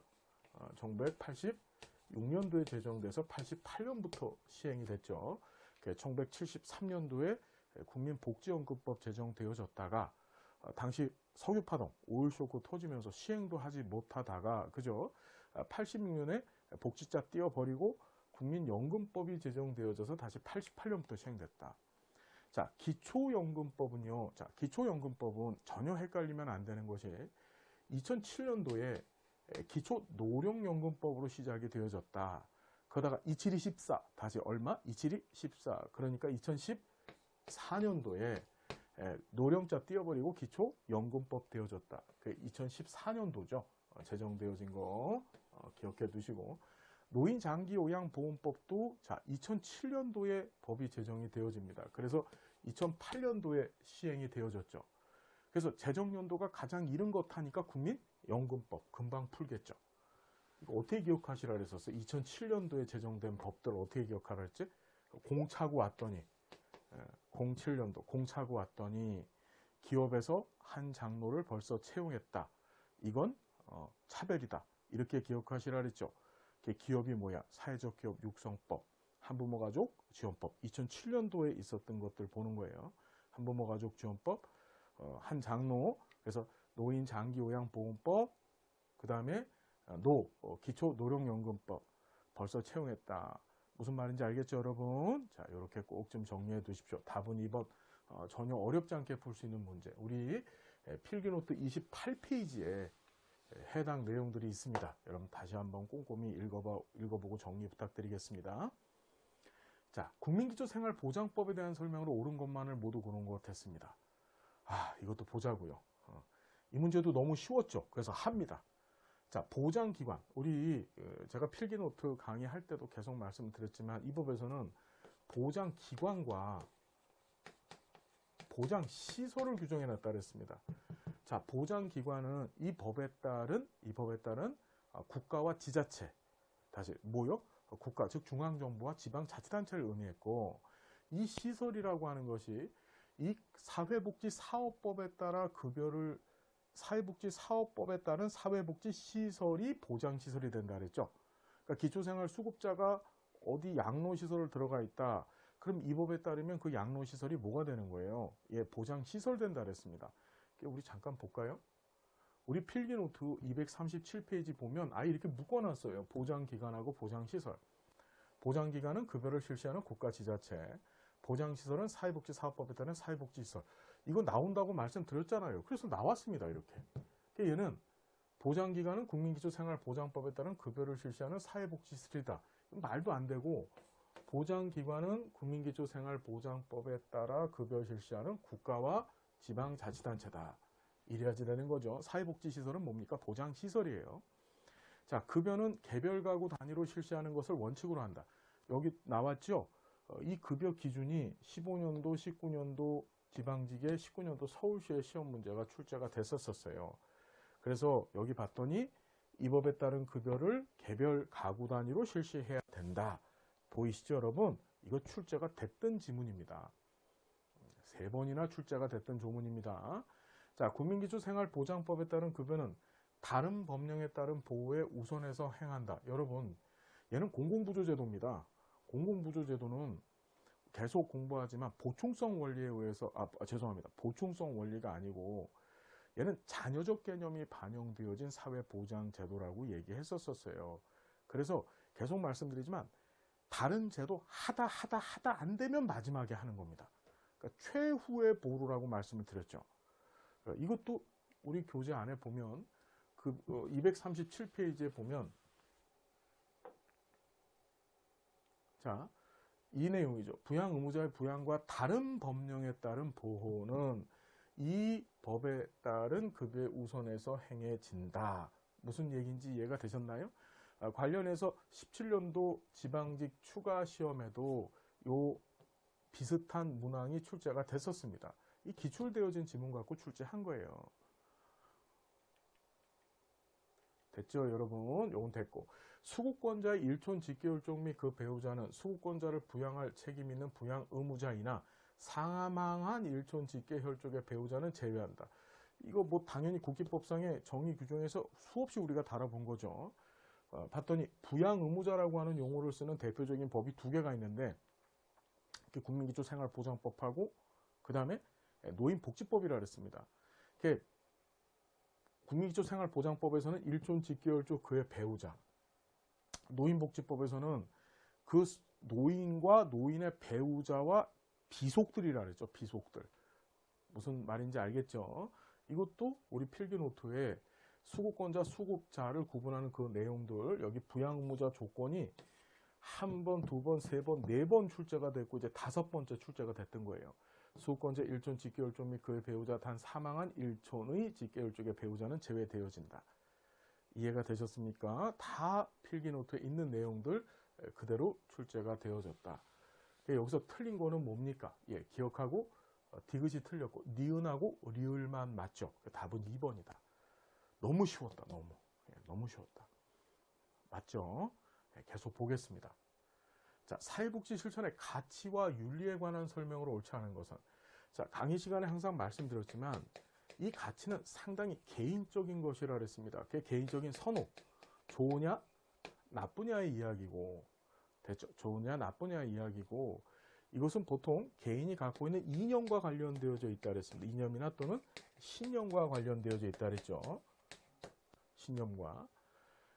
Speaker 1: 1986년도에 제정돼서 88년부터 시행이 됐죠. 1973년도에 국민복지연금법 제정되어졌다가 당시 석유파동, 오일쇼크 터지면서 시행도 하지 못하다가 그죠? 86년에 복지자 띄워버리고 국민연금법이 제정되어져서 다시 88년부터 시행됐다. 자, 기초연금법은요. 자, 기초연금법은 전혀 헷갈리면 안 되는 것이 2007년도에 기초노령연금법으로 시작이 되어졌다. 그러다가 2724 다시 얼마? 2724 그러니까 2014년도에 노령자 띄워버리고 기초연금법 되어졌다. 그 2014년도죠. 제정되어진 거 기억해 두시고 노인장기요양보험법도 자 2007년도에 법이 제정이 되어집니다. 그래서 2008년도에 시행이 되어졌죠. 그래서 제정연도가 가장 이른 것 하니까 국민 연금법 금방 풀겠죠. 이거 어떻게 기억하시라 그랬었어? 2007년도에 제정된 법들 어떻게 기억하라 했지? 공 차고 왔더니 07년도 공 차고 왔더니 기업에서 한 장로를 벌써 채용했다. 이건 차별이다. 이렇게 기억하시라 그랬죠. 기업이 뭐야? 사회적 기업 육성법, 한부모 가족 지원법. 2007년도에 있었던 것들 보는 거예요. 한부모 가족 지원법, 한 장로, 그래서 노인 장기 요양 보험법, 그 다음에 기초 노령연금법 벌써 채용했다. 무슨 말인지 알겠죠, 여러분? 자, 이렇게 꼭 좀 정리해 두십시오. 답은 2번. 전혀 어렵지 않게 풀 수 있는 문제. 우리 필기노트 28페이지에 해당 내용들이 있습니다. 여러분 다시 한번 꼼꼼히 읽어보고 정리 부탁드리겠습니다. 자, 국민기초생활보장법에 대한 설명으로 옳은 것만을 모두 고른 것 같았습니다. 이것도 보자고요. 이 문제도 너무 쉬웠죠. 그래서 합니다. 자, 보장기관. 우리 제가 필기노트 강의할 때도 계속 말씀드렸지만 이 법에서는 보장기관과 보장시설을 규정해 놨다 그랬습니다. 자, 보장기관은 이 법에 따른 국가와 지자체, 다시 뭐요? 국가, 즉 중앙정부와 지방자치단체를 의미했고, 이 시설이라고 하는 것이 이 사회복지사업법에 따라 급여를 사회복지사업법에 따른 사회복지시설이 보장시설이 된다 그랬죠. 그러니까 기초생활수급자가 어디 양로시설을 들어가 있다. 그럼 이 법에 따르면 그 양로시설이 뭐가 되는 거예요? 보장시설 된다 그랬습니다. 우리 잠깐 볼까요? 우리 필기노트 237페이지 보면 이렇게 묶어놨어요. 보장기관하고 보장시설. 보장기관은 급여를 실시하는 국가지자체, 보장시설은 사회복지사업법에 따른 사회복지시설. 이거 나온다고 말씀드렸잖아요. 그래서 나왔습니다. 이렇게. 얘는 보장기관은 국민기초생활보장법에 따른 급여를 실시하는 사회복지시설이다. 말도 안 되고, 보장기관은 국민기초생활보장법에 따라 급여 실시하는 국가와 지방자치단체다. 이래야지 되는 거죠. 사회복지시설은 뭡니까? 보장시설이에요. 자, 급여는 개별 가구 단위로 실시하는 것을 원칙으로 한다. 여기 나왔죠? 이 급여 기준이 15년도, 19년도 지방직의 19년도 서울시의 시험 문제가 출제가 됐었어요. 그래서 여기 봤더니 이 법에 따른 급여를 개별 가구 단위로 실시해야 된다. 보이시죠, 여러분? 이거 출제가 됐던 지문입니다. 3번이나 출제가 됐던 조문입니다. 자, 국민기초생활보장법에 따른 급여는 다른 법령에 따른 보호에 우선해서 행한다. 여러분, 얘는 공공부조제도입니다. 공공부조제도는 계속 공부하지만 보충성 원리에 의해서, 죄송합니다. 보충성 원리가 아니고 얘는 자녀적 개념이 반영되어진 사회보장제도라고 얘기했었어요. 그래서 계속 말씀드리지만 다른 제도 하다 안 되면 마지막에 하는 겁니다. 그러니까 최후의 보루라고 말씀을 드렸죠. 이것도 우리 교재 안에 보면 237페이지에 보면 자, 이 내용이죠. 부양 의무자의 부양과 다른 법령에 따른 보호는 이 법에 따른 급여에 우선해서 행해진다. 무슨 얘기인지 이해가 되셨나요? 관련해서 17년도 지방직 추가 시험에도 요 비슷한 문항이 출제가 됐었습니다. 이 기출되어진 지문 갖고 출제한 거예요. 됐죠, 여러분? 요건 됐고. 수급권자의 일촌 직계혈족 및 그 배우자는 수급권자를 부양할 책임 있는 부양 의무자이나 사망한 일촌 직계혈족의 배우자는 제외한다. 이거 뭐 당연히 국기법상의 정의 규정에서 수없이 우리가 다뤄본 거죠. 봤더니 부양 의무자라고 하는 용어를 쓰는 대표적인 법이 2개가 있는데 국민기초생활보장법하고 그 다음에 노인복지법이라 그랬습니다. 국민기초생활보장법에서는 일촌 직계혈족 그의 배우자, 노인복지법에서는 그 노인과 노인의 배우자와 비속들이라 그랬죠. 비속들. 무슨 말인지 알겠죠? 이것도 우리 필기노트에 수급권자, 수급자를 구분하는 그 내용들, 여기 부양 의무자 조건이 1번, 2번, 3번, 4번 출제가 됐고 이제 5번째 출제가 됐던 거예요. 수급권자 일촌 직계혈족 및 그의 배우자 단 사망한 일촌의 직계혈족의 배우자는 제외되어진다. 이해가 되셨습니까? 다 필기노트에 있는 내용들 그대로 출제가 되어졌다. 여기서 틀린 거는 뭡니까? 기억하고 디귿이 틀렸고 니은하고 리을만 맞죠. 답은 2번이다. 너무 쉬웠다. 너무 쉬웠다. 맞죠? 계속 보겠습니다. 자, 사회복지 실천의 가치와 윤리에 관한 설명으로 옳지 않은 것은, 자, 강의 시간에 항상 말씀드렸지만 이 가치는 상당히 개인적인 것이라 그랬습니다. 그게 개인적인 선호, 좋으냐 나쁘냐의 이야기고, 됐죠? 좋으냐 나쁘냐의 이야기고, 이것은 보통 개인이 갖고 있는 이념과 관련되어져 있다 그랬습니다. 이념이나 또는 신념과 관련되어져 있다 그랬죠. 신념과.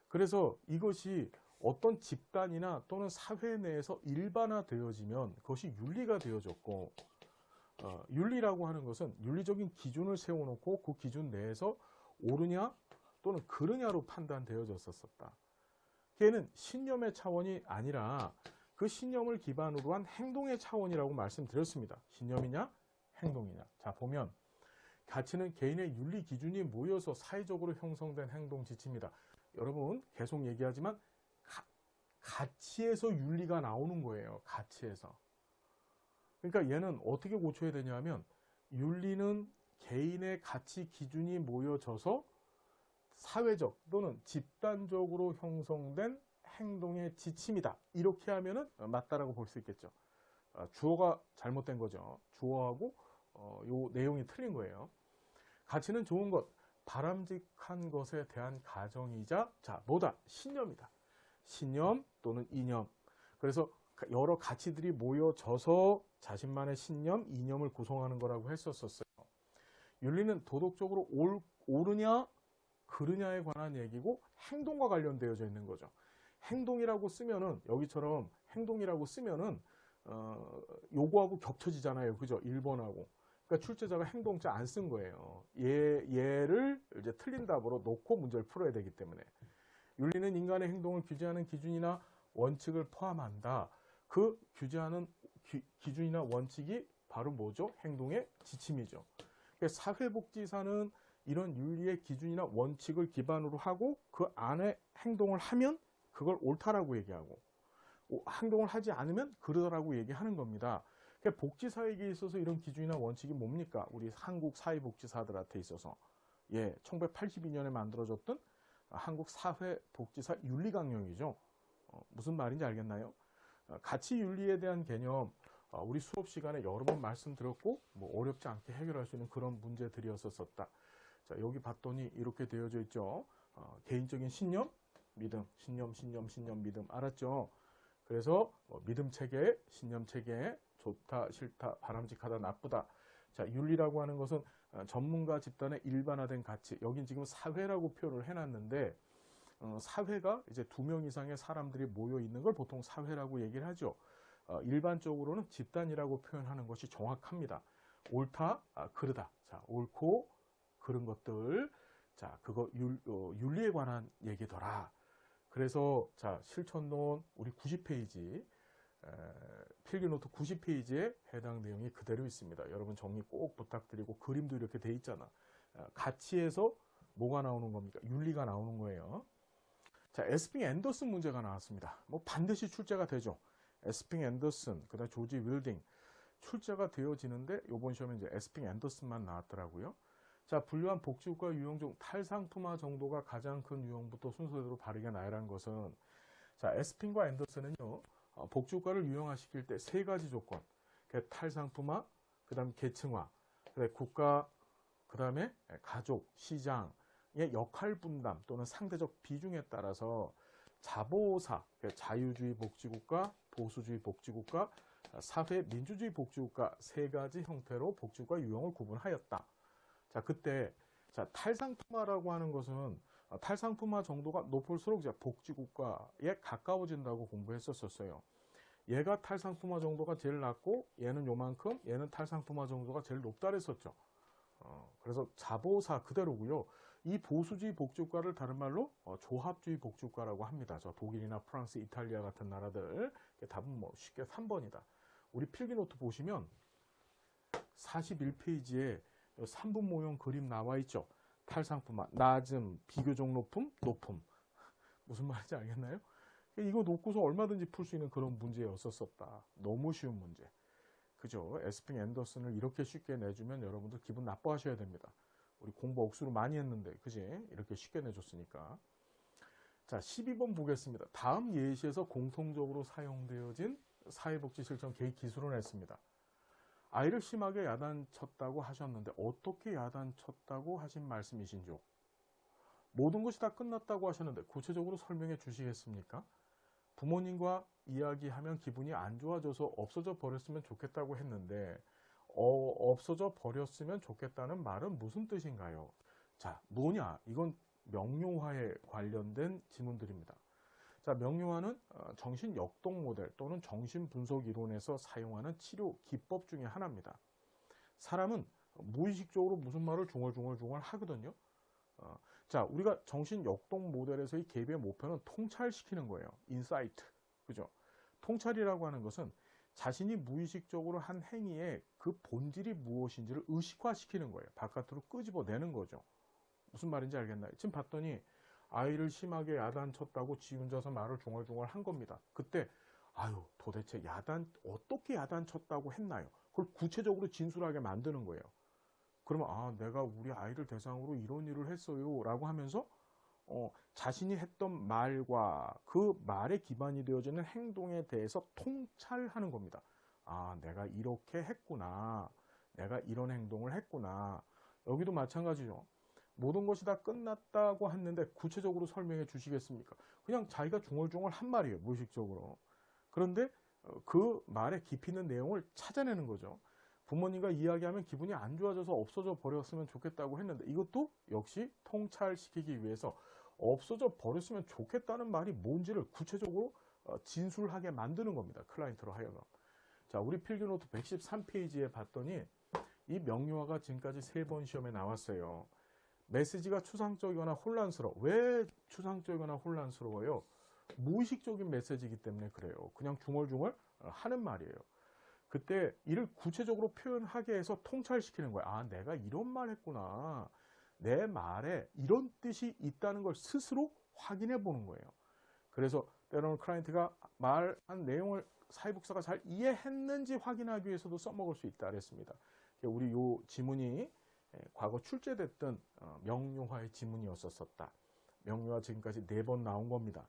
Speaker 1: 그래서 이것이 어떤 집단이나 또는 사회 내에서 일반화되어지면 그것이 윤리가 되어졌고, 윤리라고 하는 것은 윤리적인 기준을 세워놓고 그 기준 내에서 옳으냐 또는 그르냐로 판단되어졌었다. 걔는 신념의 차원이 아니라 그 신념을 기반으로 한 행동의 차원이라고 말씀드렸습니다. 신념이냐 행동이냐. 자, 보면 가치는 개인의 윤리 기준이 모여서 사회적으로 형성된 행동 지침이다. 여러분 계속 얘기하지만 가치에서 윤리가 나오는 거예요. 가치에서. 그러니까 얘는 어떻게 고쳐야 되냐면, 윤리는 개인의 가치 기준이 모여져서 사회적 또는 집단적으로 형성된 행동의 지침이다. 이렇게 하면은 맞다라고 볼 수 있겠죠. 주어가 잘못된 거죠. 주어하고 요 내용이 틀린 거예요. 가치는 좋은 것, 바람직한 것에 대한 가정이자, 자, 뭐다? 신념이다. 신념 또는 이념. 그래서 여러 가치들이 모여져서 자신만의 신념, 이념을 구성하는 거라고 했었어요. 윤리는 도덕적으로 옳으냐 그르냐에 관한 얘기고 행동과 관련되어져 있는 거죠. 행동이라고 쓰면은, 여기처럼 행동이라고 쓰면은 요거하고 겹쳐지잖아요. 그죠? 1번하고. 그러니까 출제자가 행동자 안 쓴 거예요. 얘를 이제 틀린 답으로 놓고 문제를 풀어야 되기 때문에. 윤리는 인간의 행동을 규제하는 기준이나 원칙을 포함한다. 그 규제하는 기준이나 원칙이 바로 뭐죠? 행동의 지침이죠. 사회복지사는 이런 윤리의 기준이나 원칙을 기반으로 하고 그 안에 행동을 하면 그걸 옳다라고 얘기하고, 행동을 하지 않으면 그러다라고 얘기하는 겁니다. 복지사에게 있어서 이런 기준이나 원칙이 뭡니까? 우리 한국 사회복지사들한테 있어서 1982년에 만들어졌던 한국 사회복지사 윤리강령이죠. 무슨 말인지 알겠나요? 가치 윤리에 대한 개념, 우리 수업 시간에 여러 번 말씀드렸고 뭐 어렵지 않게 해결할 수 있는 그런 문제들이었었다. 자, 여기 봤더니 이렇게 되어져 있죠. 개인적인 신념, 믿음, 신념, 믿음. 알았죠? 그래서 믿음 체계, 신념 체계, 좋다, 싫다, 바람직하다, 나쁘다. 자, 윤리라고 하는 것은 전문가 집단의 일반화된 가치. 여긴 지금 사회라고 표현을 해놨는데, 사회가 이제 2명 이상의 사람들이 모여 있는 걸 보통 사회라고 얘기를 하죠. 일반적으로는 집단이라고 표현하는 것이 정확합니다. 옳다, 그르다. 자, 옳고 그른 것들. 자, 그거 윤리에 관한 얘기더라. 그래서 자, 실천론 우리 90페이지, 필기노트 90페이지에 해당 내용이 그대로 있습니다. 여러분 정리 꼭 부탁드리고, 그림도 이렇게 돼 있잖아. 가치에서 뭐가 나오는 겁니까? 윤리가 나오는 거예요. 자, 에스핑 앤더슨 문제가 나왔습니다. 뭐 반드시 출제가 되죠. 에스핑 앤더슨, 그다음 조지 윌딩 출제가 되어지는데, 이번 시험에 이제 에스핑 앤더슨만 나왔더라고요. 자, 분류한 복지국가 유형 중 탈상품화 정도가 가장 큰 유형부터 순서대로 바르게 나열한 것은, 자, 에스핑과 앤더슨은요, 복지국가를 유형화시킬 때 3가지 조건, 탈상품화, 그 다음 계층화, 그다음에 국가, 그 다음에 가족, 시장의 역할 분담 또는 상대적 비중에 따라서 자보사, 자유주의 복지국가, 보수주의 복지국가, 사회민주주의 복지국가 3가지 형태로 복지국가 유형을 구분하였다. 자, 그때 자, 탈상품화라고 하는 것은 탈상품화 정도가 높을수록 이제 복지국가에 가까워진다고 공부했었어요. 얘가 탈상품화 정도가 제일 낮고 얘는 요만큼, 얘는 탈상품화 정도가 제일 높다 그랬었죠. 그래서 자보사 그대로고요. 이 보수주의 복지국가를 다른 말로 조합주의 복지국가라고 합니다. 저 독일이나 프랑스, 이탈리아 같은 나라들. 답은 뭐 쉽게 3번이다. 우리 필기노트 보시면 41페이지에 3분 모형 그림 나와 있죠. 탈상품화, 낮음, 비교적 높음, 높음. 무슨 말인지 알겠나요? 이거 놓고서 얼마든지 풀 수 있는 그런 문제였었다. 너무 쉬운 문제. 그죠? 에스핑 앤더슨을 이렇게 쉽게 내주면 여러분들 기분 나빠하셔야 됩니다. 우리 공부 억수로 많이 했는데, 그지? 이렇게 쉽게 내줬으니까. 자, 12번 보겠습니다. 다음 예시에서 공통적으로 사용되어진 사회복지 실천 계획 기술을 냈습니다. 아이를 심하게 야단쳤다고 하셨는데 어떻게 야단쳤다고 하신 말씀이신지요? 모든 것이 다 끝났다고 하셨는데 구체적으로 설명해 주시겠습니까? 부모님과 이야기하면 기분이 안 좋아져서 없어져 버렸으면 좋겠다고 했는데 없어져 버렸으면 좋겠다는 말은 무슨 뜻인가요? 자, 뭐냐? 이건 명료화에 관련된 지문들입니다. 자, 명료화는 정신역동 모델 또는 정신분석 이론에서 사용하는 치료 기법 중에 하나입니다. 사람은 무의식적으로 무슨 말을 중얼중얼 하거든요. 자, 우리가 정신역동 모델에서의 개입의 목표는 통찰시키는 거예요. 인사이트. 그죠? 통찰이라고 하는 것은 자신이 무의식적으로 한 행위의 그 본질이 무엇인지를 의식화시키는 거예요. 바깥으로 끄집어내는 거죠. 무슨 말인지 알겠나요? 지금 봤더니 아이를 심하게 야단쳤다고 지 혼자서 말을 중얼중얼 한 겁니다. 그때 아유 도대체 어떻게 야단쳤다고 했나요? 그걸 구체적으로 진술하게 만드는 거예요. 그러면 아 내가 우리 아이를 대상으로 이런 일을 했어요 라고 하면서 자신이 했던 말과 그 말에 기반이 되어지는 행동에 대해서 통찰하는 겁니다. 아 내가 이렇게 했구나, 내가 이런 행동을 했구나. 여기도 마찬가지죠. 모든 것이 다 끝났다고 했는데 구체적으로 설명해 주시겠습니까? 그냥 자기가 중얼중얼 한 말이에요, 무의식적으로. 그런데 그 말에 깊이 있는 내용을 찾아내는 거죠. 부모님과 이야기하면 기분이 안 좋아져서 없어져 버렸으면 좋겠다고 했는데 이것도 역시 통찰시키기 위해서 없어져 버렸으면 좋겠다는 말이 뭔지를 구체적으로 진술하게 만드는 겁니다. 클라이언트로 하여금. 자, 우리 필기노트 113페이지에 봤더니 이 명료화가 지금까지 3번 시험에 나왔어요. 메시지가 추상적이거나 혼란스러워. 왜 추상적이거나 혼란스러워요? 무의식적인 메시지이기 때문에 그래요. 그냥 중얼중얼 하는 말이에요. 그때 이를 구체적으로 표현하게 해서 통찰시키는 거야. 아, 내가 이런 말 했구나. 내 말에 이런 뜻이 있다는 걸 스스로 확인해 보는 거예요. 그래서 때로는 클라이언트가 말한 내용을 사회복사가 잘 이해했는지 확인하기 위해서도 써먹을 수 있다 그랬습니다. 우리 요 지문이 과거 출제됐던 명료화의 지문이었었다. 명료화 지금까지 4번 나온 겁니다.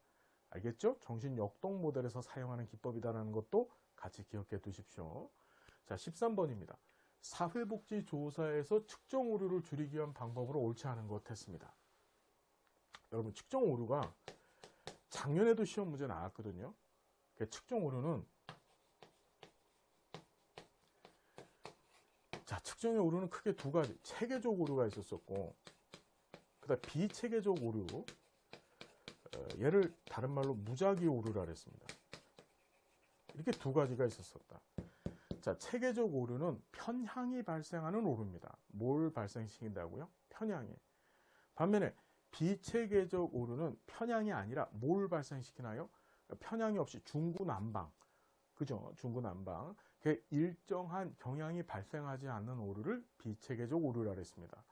Speaker 1: 알겠죠? 정신역동 모델에서 사용하는 기법이다라는 것도 같이 기억해 두십시오. 자, 13번입니다. 사회복지조사에서 측정 오류를 줄이기 위한 방법으로 옳지 않은 것 했습니다. 여러분, 측정 오류가 작년에도 시험 문제 나왔거든요. 측정 오류는 자, 측정의 오류는 크게 2가지. 체계적 오류가 있었었고, 그다음 비체계적 오류. 얘를 다른 말로 무작위 오류라 그랬습니다. 이렇게 2가지가 있었었다. 자, 체계적 오류는 편향이 발생하는 오류입니다. 뭘 발생시킨다고요? 편향이. 반면에 비체계적 오류는 편향이 아니라 뭘 발생시키나요? 편향이 없이 중구난방. 그죠? 중구난방. 일정한 경향이 발생하지 않는 오류를 비체계적 오류라 그랬습니다.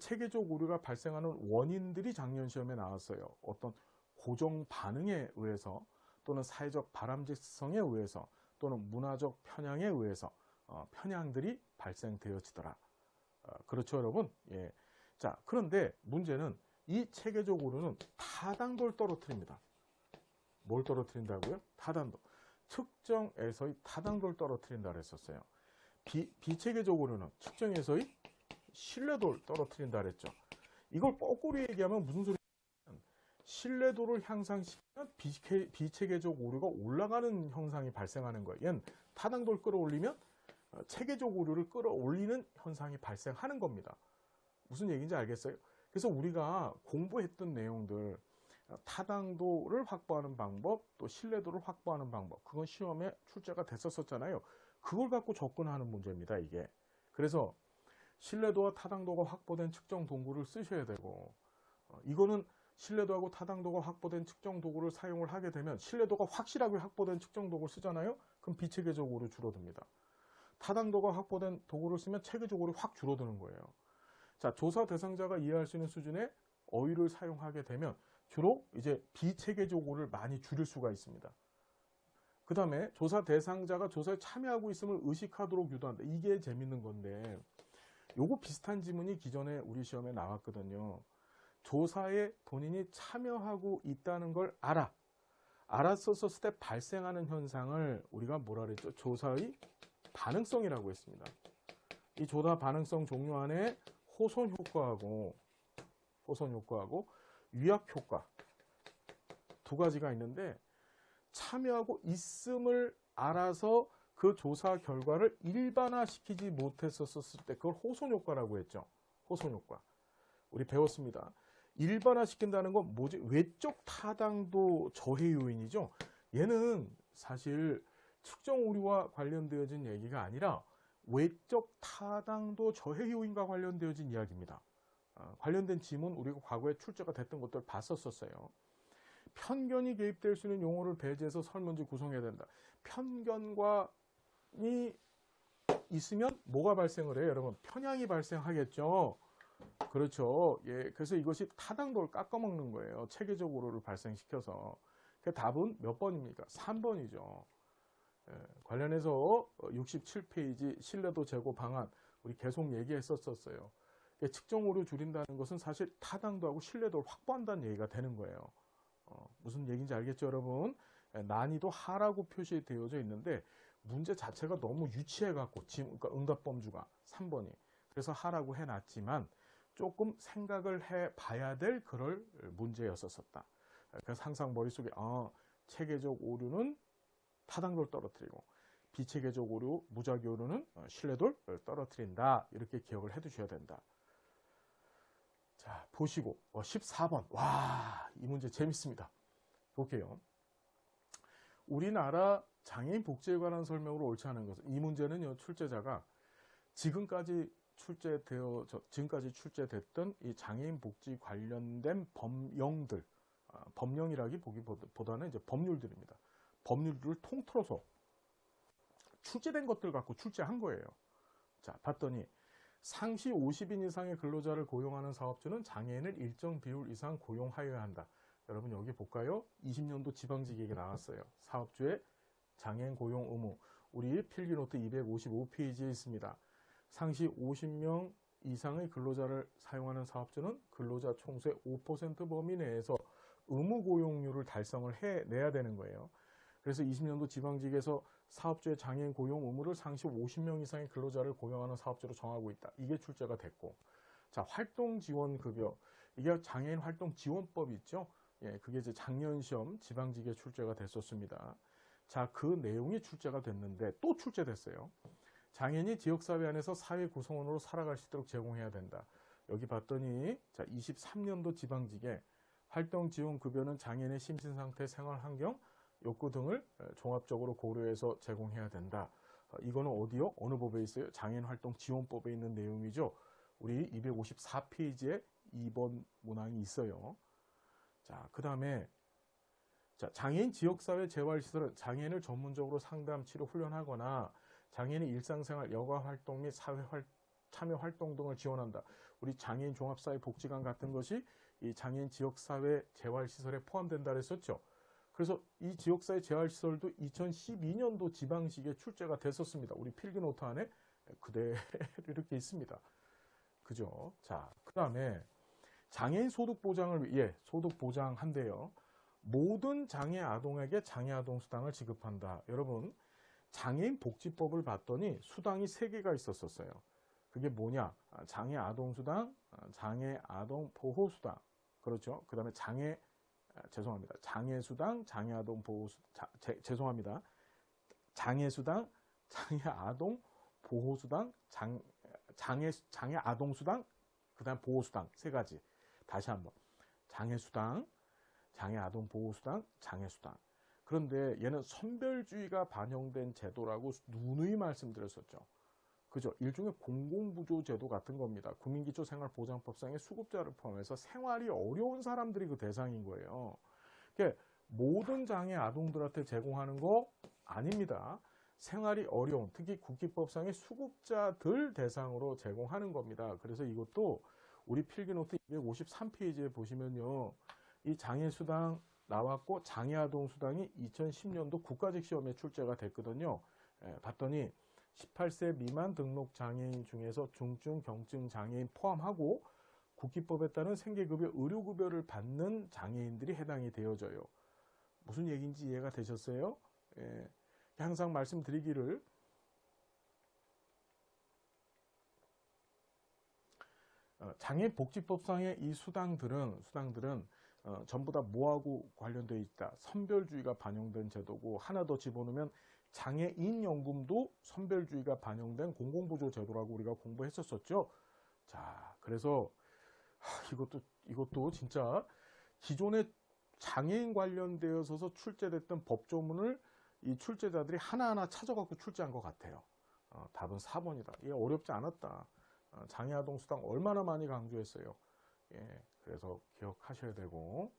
Speaker 1: 체계적 오류가 발생하는 원인들이 작년 시험에 나왔어요. 어떤 고정 반응에 의해서 또는 사회적 바람직성에 의해서 또는 문화적 편향에 의해서 편향들이 발생되어지더라. 그렇죠, 여러분? 예. 자, 그런데 문제는 이 체계적 오류는 타당도를 떨어뜨립니다. 뭘 떨어뜨린다고요? 타당도. 측정에서의 타당도를 떨어뜨린다 그랬었어요. 비체계적 오류는 측정에서의 신뢰도를 떨어뜨린다 그랬죠. 이걸 거꾸로 얘기하면 무슨 소리냐면 신뢰도를 향상시키면 비체계적 오류가 올라가는 현상이 발생하는 거예요. 얘는 타당도를 끌어올리면 체계적 오류를 끌어올리는 현상이 발생하는 겁니다. 무슨 얘기인지 알겠어요? 그래서 우리가 공부했던 내용들 타당도를 확보하는 방법, 또 신뢰도를 확보하는 방법, 그건 시험에 출제가 됐었잖아요. 그걸 갖고 접근하는 문제입니다, 이게. 그래서 신뢰도와 타당도가 확보된 측정 도구를 쓰셔야 되고, 이거는 신뢰도하고 타당도가 확보된 측정 도구를 사용을 하게 되면 신뢰도가 확실하게 확보된 측정 도구를 쓰잖아요. 그럼 비체계적 오류 줄어듭니다. 타당도가 확보된 도구를 쓰면 체계적 오류 확 줄어드는 거예요. 자, 조사 대상자가 이해할 수 있는 수준의 어휘를 사용하게 되면 주로 이제 비체계적 오류를 많이 줄일 수가 있습니다. 그 다음에 조사 대상자가 조사에 참여하고 있음을 의식하도록 유도한다. 이게 재밌는 건데 요거 비슷한 지문이 기존에 우리 시험에 나왔거든요. 조사에 본인이 참여하고 있다는 걸 알았었을 때 발생하는 현상을 우리가 뭐라 그랬죠? 조사의 반응성이라고 했습니다. 이 조사 반응성 종류 안에 호손 효과하고 위약 효과 두 가지가 있는데, 참여하고 있음을 알아서 그 조사 결과를 일반화시키지 못했었을 때 그걸 호손 효과라고 했죠. 호손 효과. 우리 배웠습니다. 일반화시킨다는 건 뭐지? 외적 타당도 저해 요인이죠. 얘는 사실 측정 오류와 관련되어진 얘기가 아니라 외적 타당도 저해 요인과 관련되어진 이야기입니다. 관련된 지문 우리가 과거에 출제가 됐던 것들 봤었어요. 편견이 개입될 수 있는 용어를 배제해서 설문지 구성해야 된다. 편견이 있으면 뭐가 발생을 해요, 여러분? 편향이 발생하겠죠. 그렇죠. 예, 그래서 이것이 타당도를 깎아먹는 거예요. 체계적으로를 발생시켜서. 그 답은 몇 번입니까? 3번이죠. 예, 관련해서 67페이지 신뢰도 제고 방안 우리 계속 얘기했었어요. 측정 오류 줄인다는 것은 사실 타당도하고 신뢰도를 확보한다는 얘기가 되는 거예요. 무슨 얘기인지 알겠죠, 여러분? 난이도 하라고 표시되어져 있는데 문제 자체가 너무 유치해갖고 그러니까 응답 범주가 3번이 그래서 하라고 해놨지만 조금 생각을 해봐야 될 그럴 문제였었다. 그래서 항상 머릿속에 체계적 오류는 타당도를 떨어뜨리고 비체계적 오류, 무작위 오류는 신뢰도를 떨어뜨린다. 이렇게 기억을 해두셔야 된다. 자, 보시고 14번. 와, 이 문제 재밌습니다. 볼게요. 우리나라 장애인 복지에 관한 설명으로 옳지 않은 것은, 이 문제는요, 출제자가 지금까지 출제됐던 이 장애인 복지 관련된 법령들, 법령이라기보다는 이제 법률들입니다. 법률들을 통틀어서 출제된 것들 갖고 출제한 거예요. 자, 봤더니 상시 50인 이상의 근로자를 고용하는 사업주는 장애인을 일정 비율 이상 고용하여야 한다. 여러분 여기 볼까요? 20년도 지방직에게 나왔어요. 사업주의 장애인 고용 의무. 우리 필기노트 255페이지에 있습니다. 상시 50명 이상의 근로자를 사용하는 사업주는 근로자 총수의 5% 범위 내에서 의무 고용률을 달성을 해내야 되는 거예요. 그래서 20년도 지방직에서 사업주의 장애인 고용 의무를 상시 50명 이상의 근로자를 고용하는 사업주로 정하고 있다. 이게 출제가 됐고, 자, 활동지원급여. 이게 장애인 활동지원법이 있죠. 예, 그게 이제 작년 시험 지방직에 출제가 됐었습니다. 자, 그 내용이 출제가 됐는데 또 출제됐어요. 장애인이 지역사회 안에서 사회 구성원으로 살아갈 수 있도록 제공해야 된다. 여기 봤더니 자, 23년도 지방직에 활동지원급여는 장애인의 심신상태, 생활환경, 욕구 등을 종합적으로 고려해서 제공해야 된다. 이거는 어디요? 어느 법에 있어요? 장애인활동지원법에 있는 내용이죠. 우리 254페이지에 2번 문항이 있어요. 자, 그 다음에 장애인 지역사회 재활시설은 장애인을 전문적으로 상담, 치료, 훈련하거나 장애인의 일상생활, 여가활동 및 참여활동 등을 지원한다. 우리 장애인 종합사회복지관 같은 것이 이 장애인 지역사회 재활시설에 포함된다 그랬었죠. 그래서 이 지역사회 재활시설도 2012년도 지방직에 출제가 됐었습니다. 우리 필기노트 안에 그대로 이렇게 있습니다. 그죠? 자, 그 다음에 장애인 소득보장을 위해 소득보장한대요. 모든 장애 아동에게 장애 아동 수당을 지급한다. 여러분, 장애인 복지법을 봤더니 수당이 3개가 있었어요. 그게 뭐냐? 장애 아동 수당, 장애 아동 보호 수당. 그렇죠? 그 다음에 장애수당, 장애아동 보호수당, 죄송합니다. 장애수당, 장애아동 보호수당, 장애아동수당, 그 다음 보호수당 3가지. 다시 한번. 장애수당, 장애아동 보호수당, 장애수당. 그런데 얘는 선별주의가 반영된 제도라고 누누이 말씀드렸었죠. 그죠? 일종의 공공부조 제도 같은 겁니다. 국민기초생활보장법상의 수급자를 포함해서 생활이 어려운 사람들이 그 대상인 거예요. 그러니까 모든 장애 아동들한테 제공하는 거 아닙니다. 생활이 어려운, 특히 국기법상의 수급자들 대상으로 제공하는 겁니다. 그래서 이것도 우리 필기노트 253페이지에 보시면요. 이 장애수당 나왔고 장애아동수당이 2010년도 국가직 시험에 출제가 됐거든요. 봤더니 18세 미만 등록 장애인 중에서 중증, 경증 장애인 포함하고 국기법에 따른 생계급여, 의료급여를 받는 장애인들이 해당이 되어져요. 무슨 얘기인지 이해가 되셨어요? 예, 항상 말씀드리기를 장애복지법상의 이 수당들은 전부 다 뭐하고 관련되어 있다? 선별주의가 반영된 제도고, 하나 더 집어넣으면 장애인연금도 선별주의가 반영된 공공보조 제도라고 우리가 공부했었었죠. 자, 그래서 이것도 진짜 기존에 장애인 관련되어서 출제됐던 법조문을 이 출제자들이 하나하나 찾아갖고 출제한 것 같아요. 답은 4번이다. 이게 어렵지 않았다. 장애아동 수당 얼마나 많이 강조했어요. 예, 그래서 기억하셔야 되고.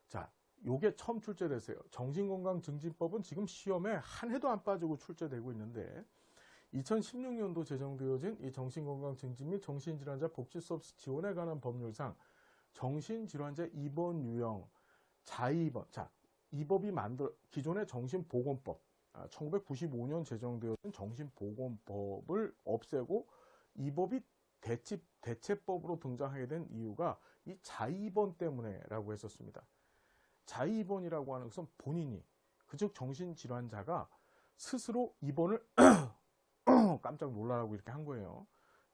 Speaker 1: 자, 요게 처음 출제됐어요. 정신건강증진법은 지금 시험에 한 해도 안 빠지고 출제되고 있는데, 2016년도 제정되어진 이 정신건강증진 및 정신질환자 복지 서비스 지원에 관한 법률상 정신질환자 입원 유형 자의입원, 자, 이 법이 기존의 정신보건법, 1995년 제정되어진 정신보건법을 없애고 이 법이 대체법으로 등장하게 된 이유가 이 자의입원 때문에라고 했었습니다. 자의입원이라고 하는 것은 본인이, 즉 정신질환자가 스스로 입원을 깜짝 놀라라고 이렇게 한 거예요.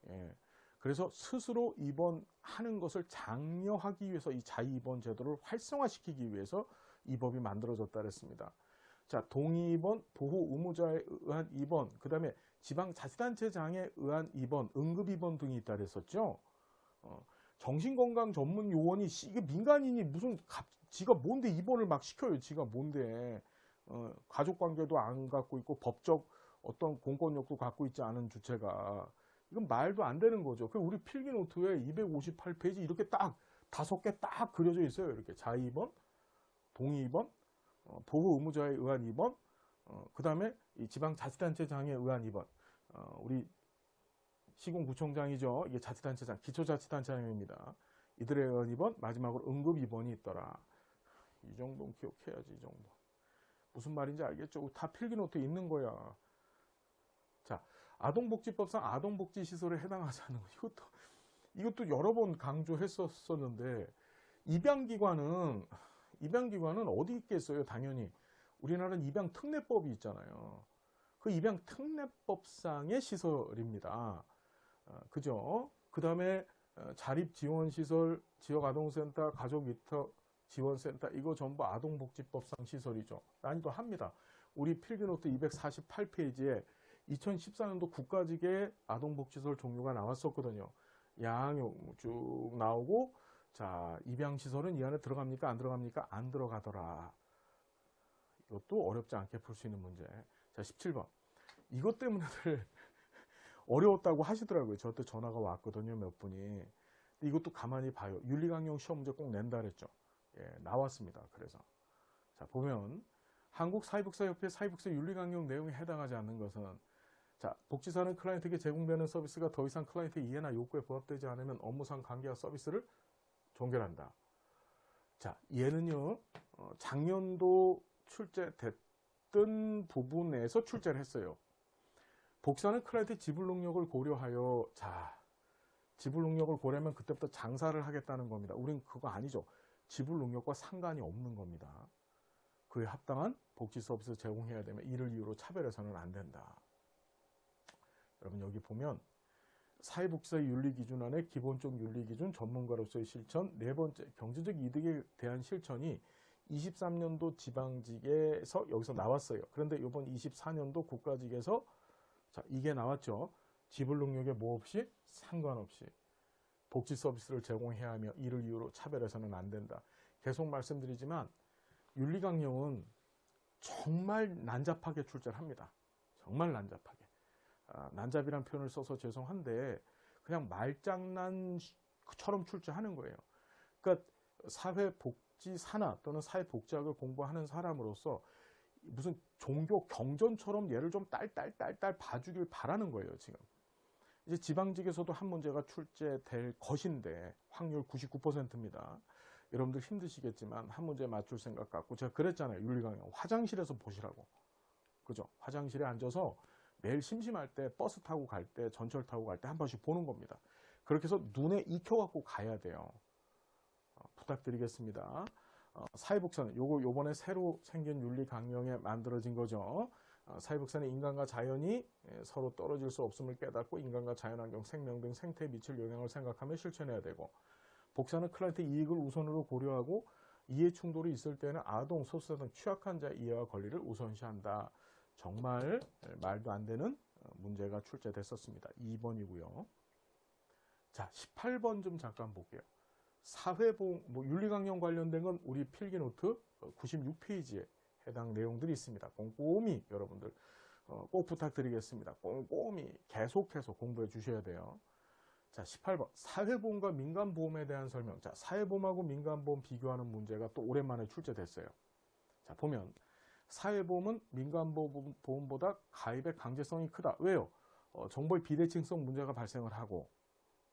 Speaker 1: 예. 그래서 스스로 입원하는 것을 장려하기 위해서 이 자의입원 제도를 활성화시키기 위해서 이 법이 만들어졌다 그랬습니다. 자, 동의 입원, 보호 의무자에 의한 입원, 그 다음에 지방자치단체장에 의한 입원, 응급 입원 등이 있다 그랬었죠. 정신건강 전문 요원이 이게 민간인이 무슨 지가 뭔데 입원을 막 시켜요. 지가 뭔데. 가족관계도 안 갖고 있고 법적 어떤 공권력도 갖고 있지 않은 주체가, 이건 말도 안 되는 거죠. 그 우리 필기노트에 258페이지 이렇게 딱 5개 딱 그려져 있어요. 이렇게 자의입원, 동의입원, 보호 의무자에 의한 입원, 그 다음에 이 지방자치단체장에 의한 입원, 우리 시군구청장이죠. 이게 자치단체장, 기초자치단체장입니다. 이들에 의한 입원, 마지막으로 응급 입원이 있더라. 이 정도는 기억해야지. 이 정도. 무슨 말인지 알겠죠? 다 필기노트에 있는 거야. 자, 아동복지법상 아동복지시설에 해당하지 않는 거. 이것도 여러 번 강조했었는데, 입양기관은 어디 있겠어요? 당연히 우리나라는 입양특례법이 있잖아요. 그 입양특례법상의 시설입니다. 그죠? 그 다음에 자립지원시설, 지역아동센터, 가족위탁지원센터, 이거 전부 아동복지법상 시설이죠. 난이도 합니다. 우리 필기노트 248페이지에 2014년도 국가직의 아동복지시설 종류가 나왔었거든요. 양육 쭉 나오고, 자, 입양시설은 이 안에 들어갑니까? 안 들어갑니까? 안 들어가더라. 이것도 어렵지 않게 풀 수 있는 문제. 자, 17번. 이것 때문에들 어려웠다고 하시더라고요. 저한테 전화가 왔거든요. 몇 분이. 근데 이것도 가만히 봐요. 윤리강령 시험 문제 꼭 낸다 그랬죠. 예, 나왔습니다. 그래서. 자, 보면 한국사회복지협회 사회복지 윤리강령 내용에 해당하지 않는 것은, 자, 복지사는 클라이언트에게 제공되는 서비스가 더 이상 클라이언트의 이해나 욕구에 부합되지 않으면 업무상 관계와 서비스를 종결한다. 자, 얘는요, 작년도 출제됐던 부분에서 출제를 했어요. 복지사는 클라이언트의 지불 능력을 고려하여, 자, 지불 능력을 고려하면 그때부터 장사를 하겠다는 겁니다. 우린 그거 아니죠. 지불 능력과 상관이 없는 겁니다. 그에 합당한 복지 서비스 제공해야 되면 이를 이유로 차별해서는 안 된다. 여러분 여기 보면 사회복지사의 윤리기준 안에 기본적 윤리기준, 전문가로서의 실천, 네 번째 경제적 이득에 대한 실천이 23년도 지방직에서 여기서 나왔어요. 그런데 이번 24년도 국가직에서, 자, 이게 나왔죠. 지불 능력에 뭐 없이? 상관없이 복지 서비스를 제공해야 하며 이를 이유로 차별해서는 안 된다. 계속 말씀드리지만 윤리강령은 정말 난잡하게 출제를 합니다. 정말 난잡하게. 난잡이란 표현을 써서 죄송한데 그냥 말장난처럼 출제하는 거예요. 그러니까 사회복지사나 또는 사회복지학을 공부하는 사람으로서 무슨 종교 경전처럼 얘를 좀 딸딸 봐주길 바라는 거예요. 지금 이제 지방직에서도 한 문제가 출제될 것인데 확률 99%입니다. 여러분들 힘드시겠지만 한 문제 맞출 생각 갖고, 제가 그랬잖아요. 윤리강령 화장실에서 보시라고. 그죠? 화장실에 앉아서 매일 심심할 때 버스 타고 갈 때, 전철 타고 갈 때 한 번씩 보는 겁니다. 그렇게 해서 눈에 익혀갖고 가야 돼요. 부탁드리겠습니다. 사회복사는 요거 요번에 새로 생긴 윤리 강령에 만들어진 거죠. 사회복사는 인간과 자연이 서로 떨어질 수 없음을 깨닫고 인간과 자연환경, 생명 등 생태에 미칠 영향을 생각하며 실천해야 되고, 복사는 클라이언트 이익을 우선으로 고려하고 이해 충돌이 있을 때는 아동, 소수자 등 취약한 자의 이해와 권리를 우선시한다. 정말 말도 안 되는 문제가 출제됐었습니다. 2번이고요. 자, 18번 좀 잠깐 볼게요. 사회보험, 윤리강령 관련된 건 우리 필기노트 96페이지에 해당 내용들이 있습니다. 꼼꼼히 여러분들 꼭 부탁드리겠습니다. 꼼꼼히 계속해서 공부해 주셔야 돼요. 자, 18번. 사회보험과 민간보험에 대한 설명. 자, 사회보험하고 민간보험 비교하는 문제가 또 오랜만에 출제됐어요. 자, 보면 사회보험은 민간보험보다 가입의 강제성이 크다. 왜요? 정보의 비대칭성 문제가 발생을 하고,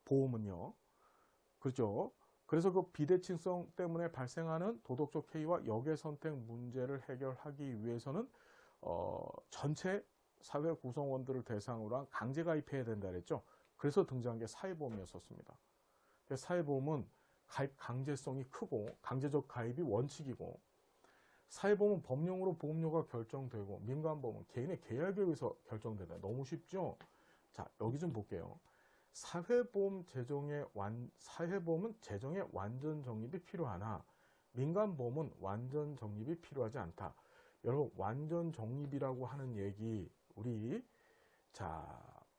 Speaker 1: 보험은요. 그렇죠? 그래서 그 비대칭성 때문에 발생하는 도덕적 해이와 역의 선택 문제를 해결하기 위해서는 전체 사회 구성원들을 대상으로 한 강제 가입해야 된다 그랬죠. 그래서 등장한 게 사회보험이었었습니다. 사회보험은 가입 강제성이 크고 강제적 가입이 원칙이고, 사회보험은 법령으로 보험료가 결정되고, 민간보험은 개인의 계약에 의해서 결정된다. 너무 쉽죠? 자, 여기 좀 볼게요. 사회보험은 재정의 완전 정립이 필요하나 민간보험은 완전 정립이 필요하지 않다. 여러분, 완전 정립이라고 하는 얘기, 우리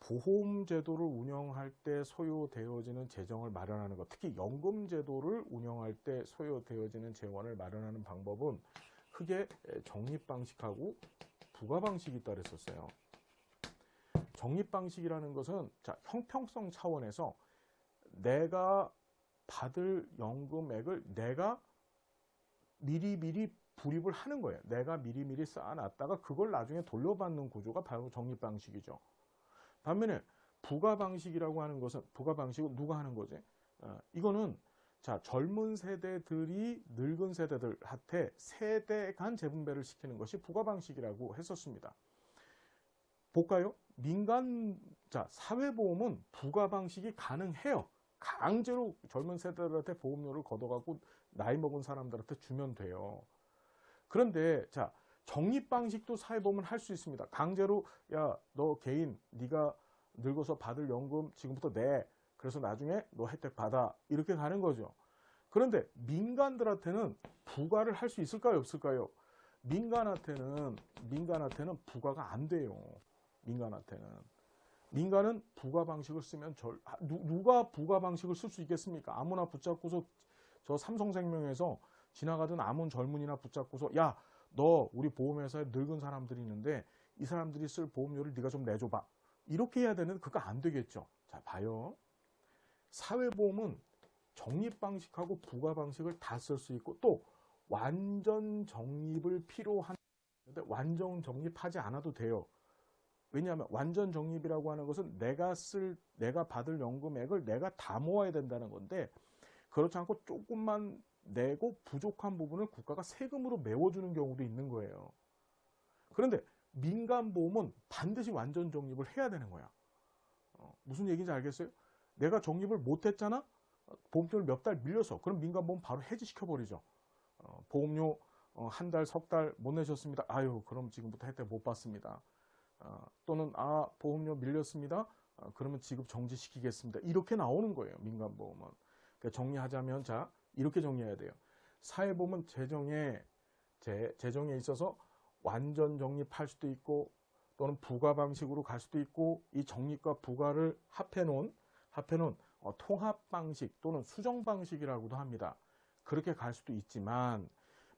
Speaker 1: 보험제도를 운영할 때 소요되어지는 재정을 마련하는 것, 특히 연금제도를 운영할 때 소요되어지는 재원을 마련하는 방법은 크게 적립방식하고 부가방식이 있다 그랬었어요. 적립방식이라는 것은 형평성 차원에서 내가 받을 연금액을 내가 미리미리 불입을 하는 거예요. 내가 미리미리 쌓아놨다가 그걸 나중에 돌려받는 구조가 바로 적립방식이죠. 반면에 부가방식이라고 하는 것은, 부가방식은 누가 하는 거지? 이거는 젊은 세대들이 늙은 세대들한테 세대 간 재분배를 시키는 것이 부가방식이라고 했었습니다. 볼까요? 사회보험은 부가방식이 가능해요. 강제로 젊은 세대들한테 보험료를 걷어갖고 나이 먹은 사람들한테 주면 돼요. 그런데 적립방식도 사회보험은 할 수 있습니다. 강제로 야, 너 개인 네가 늙어서 받을 연금 지금부터 내. 그래서 나중에 너 혜택 받아. 이렇게 가는 거죠. 그런데 민간들한테는 부과를 할 수 있을까요? 없을까요? 민간한테는 부과가 안 돼요. 민간은 부가 방식을 쓰면 누가 부가 방식을 쓸 수 있겠습니까? 아무나 붙잡고서 저 삼성생명에서 지나가던 아무 젊은이나 붙잡고서 야, 너 우리 보험회사에 늙은 사람들이 있는데 이 사람들이 쓸 보험료를 네가 좀 내줘봐. 이렇게 해야 되는데 그거 안 되겠죠. 자, 봐요. 사회보험은 적립방식하고 부가방식을 다 쓸 수 있고, 또 완전 적립을 필요한데 완전 적립하지 않아도 돼요. 왜냐하면 완전 적립이라고 하는 것은 내가 받을 연금액을 내가 다 모아야 된다는 건데, 그렇지 않고 조금만 내고 부족한 부분을 국가가 세금으로 메워주는 경우도 있는 거예요. 그런데 민간보험은 반드시 완전 적립을 해야 되는 거야. 무슨 얘기인지 알겠어요? 내가 적립을 못했잖아? 보험료를 몇 달 밀려서, 그럼 민간보험 바로 해지시켜버리죠. 보험료 한 달, 석 달 못 내셨습니다. 아유, 그럼 지금부터 혜택 못 받습니다. 또는 보험료 밀렸습니다. 그러면 지급 정지시키겠습니다. 이렇게 나오는 거예요. 민간보험은. 그러니까 정리하자면 이렇게 정리해야 돼요. 사회보험은 재정에 있어서 완전 적립할 수도 있고, 또는 부가 방식으로 갈 수도 있고, 이 적립과 부가를 합해놓은 통합 방식 또는 수정 방식이라고도 합니다. 그렇게 갈 수도 있지만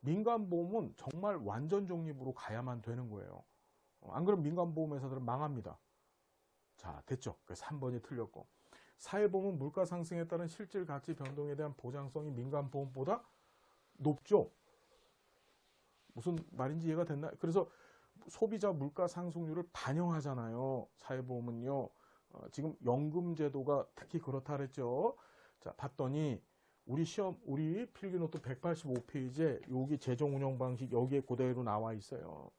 Speaker 1: 민간보험은 정말 완전 적립으로 가야만 되는 거예요. 안 그러면 민간보험회사들은 망합니다. 자, 됐죠? 그래서 3번이 틀렸고, 사회보험은 물가 상승에 따른 실질 가치 변동에 대한 보장성이 민간보험보다 높죠? 무슨 말인지 이해가 됐나요? 그래서 소비자 물가 상승률을 반영하잖아요. 사회보험은요. 지금 연금제도가 특히 그렇다 그랬죠. 자, 봤더니 우리 필기노트 185페이지에 여기 재정 운영 방식 여기에 그대로 나와 있어요.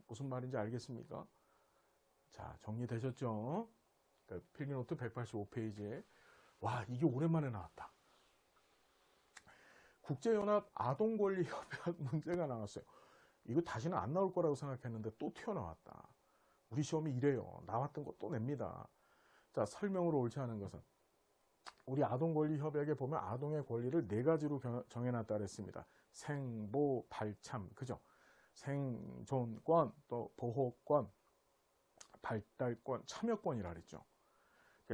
Speaker 1: 무슨 말인지 알겠습니까? 자, 정리되셨죠? 그러니까 필기노트 185페이지에 와, 이게 오랜만에 나왔다. 국제연합 아동권리협약 문제가 나왔어요. 이거 다시는 안 나올 거라고 생각했는데 또 튀어나왔다. 우리 시험이 이래요. 나왔던 거 또 냅니다. 자, 설명으로 옳지 않은 것은 우리 아동권리협약에 보면 아동의 권리를 네 가지로 정해놨다 그랬습니다. 생보, 발참, 그죠? 생존권, 또 보호권, 발달권, 참여권이라 그랬죠.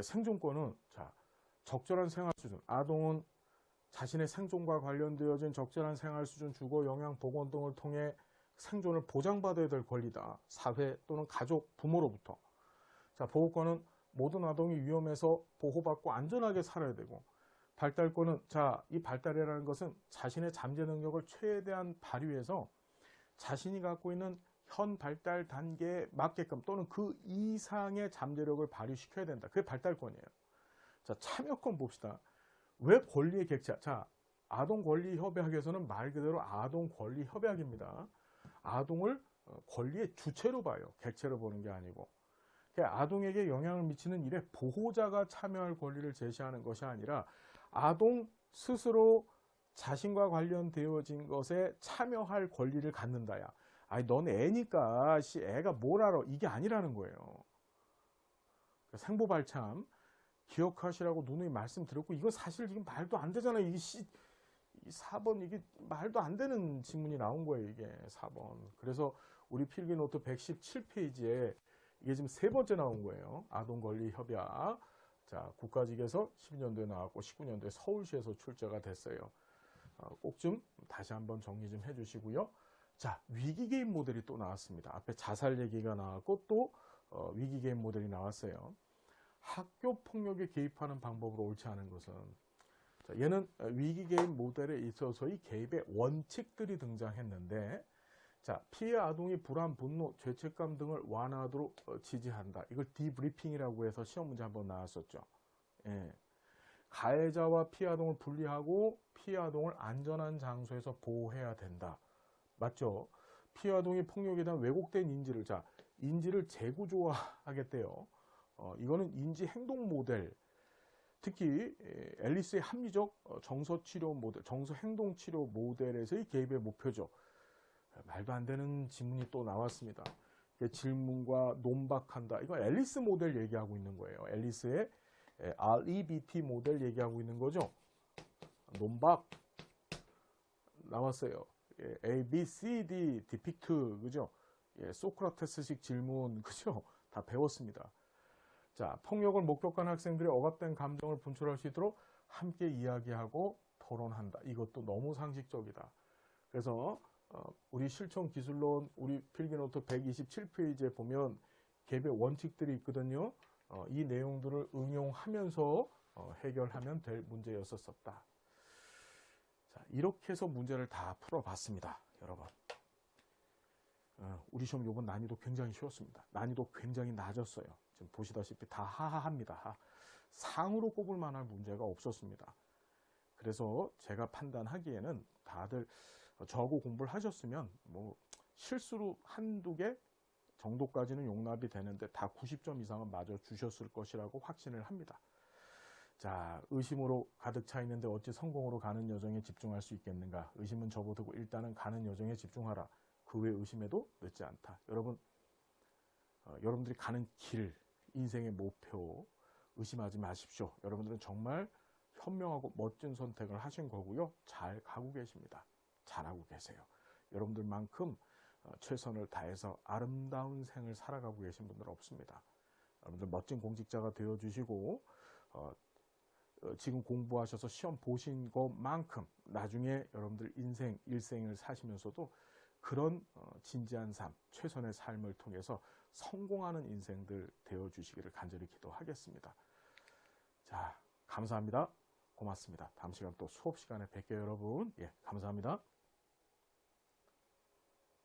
Speaker 1: 생존권은 자, 적절한 생활 수준, 아동은 자신의 생존과 관련되어진 적절한 생활 수준, 주거, 영양, 보건 등을 통해 생존을 보장받아야 될 권리다. 사회 또는 가족, 부모로부터. 자, 보호권은 모든 아동이 위험에서 보호받고 안전하게 살아야 되고, 발달권은 자, 이 발달이라는 것은 자신의 잠재 능력을 최대한 발휘해서 자신이 갖고 있는 현 발달 단계에 맞게끔 또는 그 이상의 잠재력을 발휘시켜야 된다. 그게 발달권이에요. 자, 참여권 봅시다. 왜 권리의 객체? 자, 아동권리협약에서는 말 그대로 아동권리협약입니다. 아동을 권리의 주체로 봐요. 객체로 보는 게 아니고. 그러니까 아동에게 영향을 미치는 일에 보호자가 참여할 권리를 제시하는 것이 아니라 아동 스스로 자신과 관련되어진 것에 참여할 권리를 갖는다야. 아니, 넌 애니까 애가 뭘 알아. 이게 아니라는 거예요. 그러니까 생보발참 기억하시라고 누누이 말씀드렸고, 이건 사실 지금 말도 안 되잖아요. 이 4번 이게 말도 안 되는 질문이 나온 거예요. 이게 4번. 그래서 우리 필기노트 117페이지에 이게 지금 세 번째 나온 거예요. 아동권리협약. 자, 국가직에서 12년도에 나왔고 19년도에 서울시에서 출제가 됐어요. 꼭 좀 다시 한번 정리 좀 해주시고요. 자, 위기개입 모델이 또 나왔습니다. 앞에 자살 얘기가 나왔고 또 위기개입 모델이 나왔어요. 학교 폭력에 개입하는 방법으로 옳지 않은 것은, 자, 얘는 위기개입 모델에 있어서의 개입의 원칙들이 등장했는데, 자, 피해 아동이 불안, 분노, 죄책감 등을 완화하도록 지지한다. 이걸 디브리핑이라고 해서 시험 문제 한번 나왔었죠. 예. 가해자와 피해 아동을 분리하고 피해 아동을 안전한 장소에서 보호해야 된다. 맞죠? 피해 아동이 폭력에 대한 왜곡된 인지를, 자, 인지를 재구조화하겠대요. 이거는 인지 행동 모델, 특히 앨리스의 합리적 정서 치료 모델, 정서 행동 치료 모델에서의 개입의 목표죠. 말도 안 되는 질문이 또 나왔습니다. 질문과 논박한다. 이거 앨리스 모델 얘기하고 있는 거예요. 앨리스의 REBT 모델 얘기하고 있는 거죠. 논박 나왔어요. A, B, C, D, 디픽트, 그죠? 소크라테스식 질문, 그죠? 다 배웠습니다. 자, 폭력을 목격한 학생들이 억압된 감정을 분출할 수 있도록 함께 이야기하고 토론한다. 이것도 너무 상식적이다. 그래서 우리 실천기술론 우리 필기노트 127페이지에 보면 개별 원칙들이 있거든요. 이 내용들을 응용하면서 해결하면 될 문제였었다. 자, 이렇게 해서 문제를 다 풀어봤습니다. 여러분. 우리 시험 요번 난이도 굉장히 쉬웠습니다. 난이도 굉장히 낮았어요. 지금 보시다시피 다 하하합니다. 상으로 꼽을 만한 문제가 없었습니다. 그래서 제가 판단하기에는 다들 저하고 공부를 하셨으면 뭐 실수로 한두 개 정도까지는 용납이 되는데 다 90점 이상은 맞아 주셨을 것이라고 확신을 합니다. 자, 의심으로 가득 차 있는데 어찌 성공으로 가는 여정에 집중할 수 있겠는가? 의심은 접어두고 일단은 가는 여정에 집중하라. 그 외 의심해도 늦지 않다. 여러분, 여러분들이 가는 길, 인생의 목표 의심하지 마십시오. 여러분들은 정말 현명하고 멋진 선택을 하신 거고요. 잘 가고 계십니다. 잘하고 계세요. 여러분들만큼 최선을 다해서 아름다운 생을 살아가고 계신 분들은 없습니다. 여러분들 멋진 공직자가 되어주시고 지금 공부하셔서 시험 보신 것만큼 나중에 여러분들 인생, 일생을 사시면서도 그런 진지한 삶, 최선의 삶을 통해서 성공하는 인생들 되어주시기를 간절히 기도하겠습니다. 자, 감사합니다. 고맙습니다. 다음 시간 또 수업 시간에 뵐게요, 여러분. 예, 감사합니다.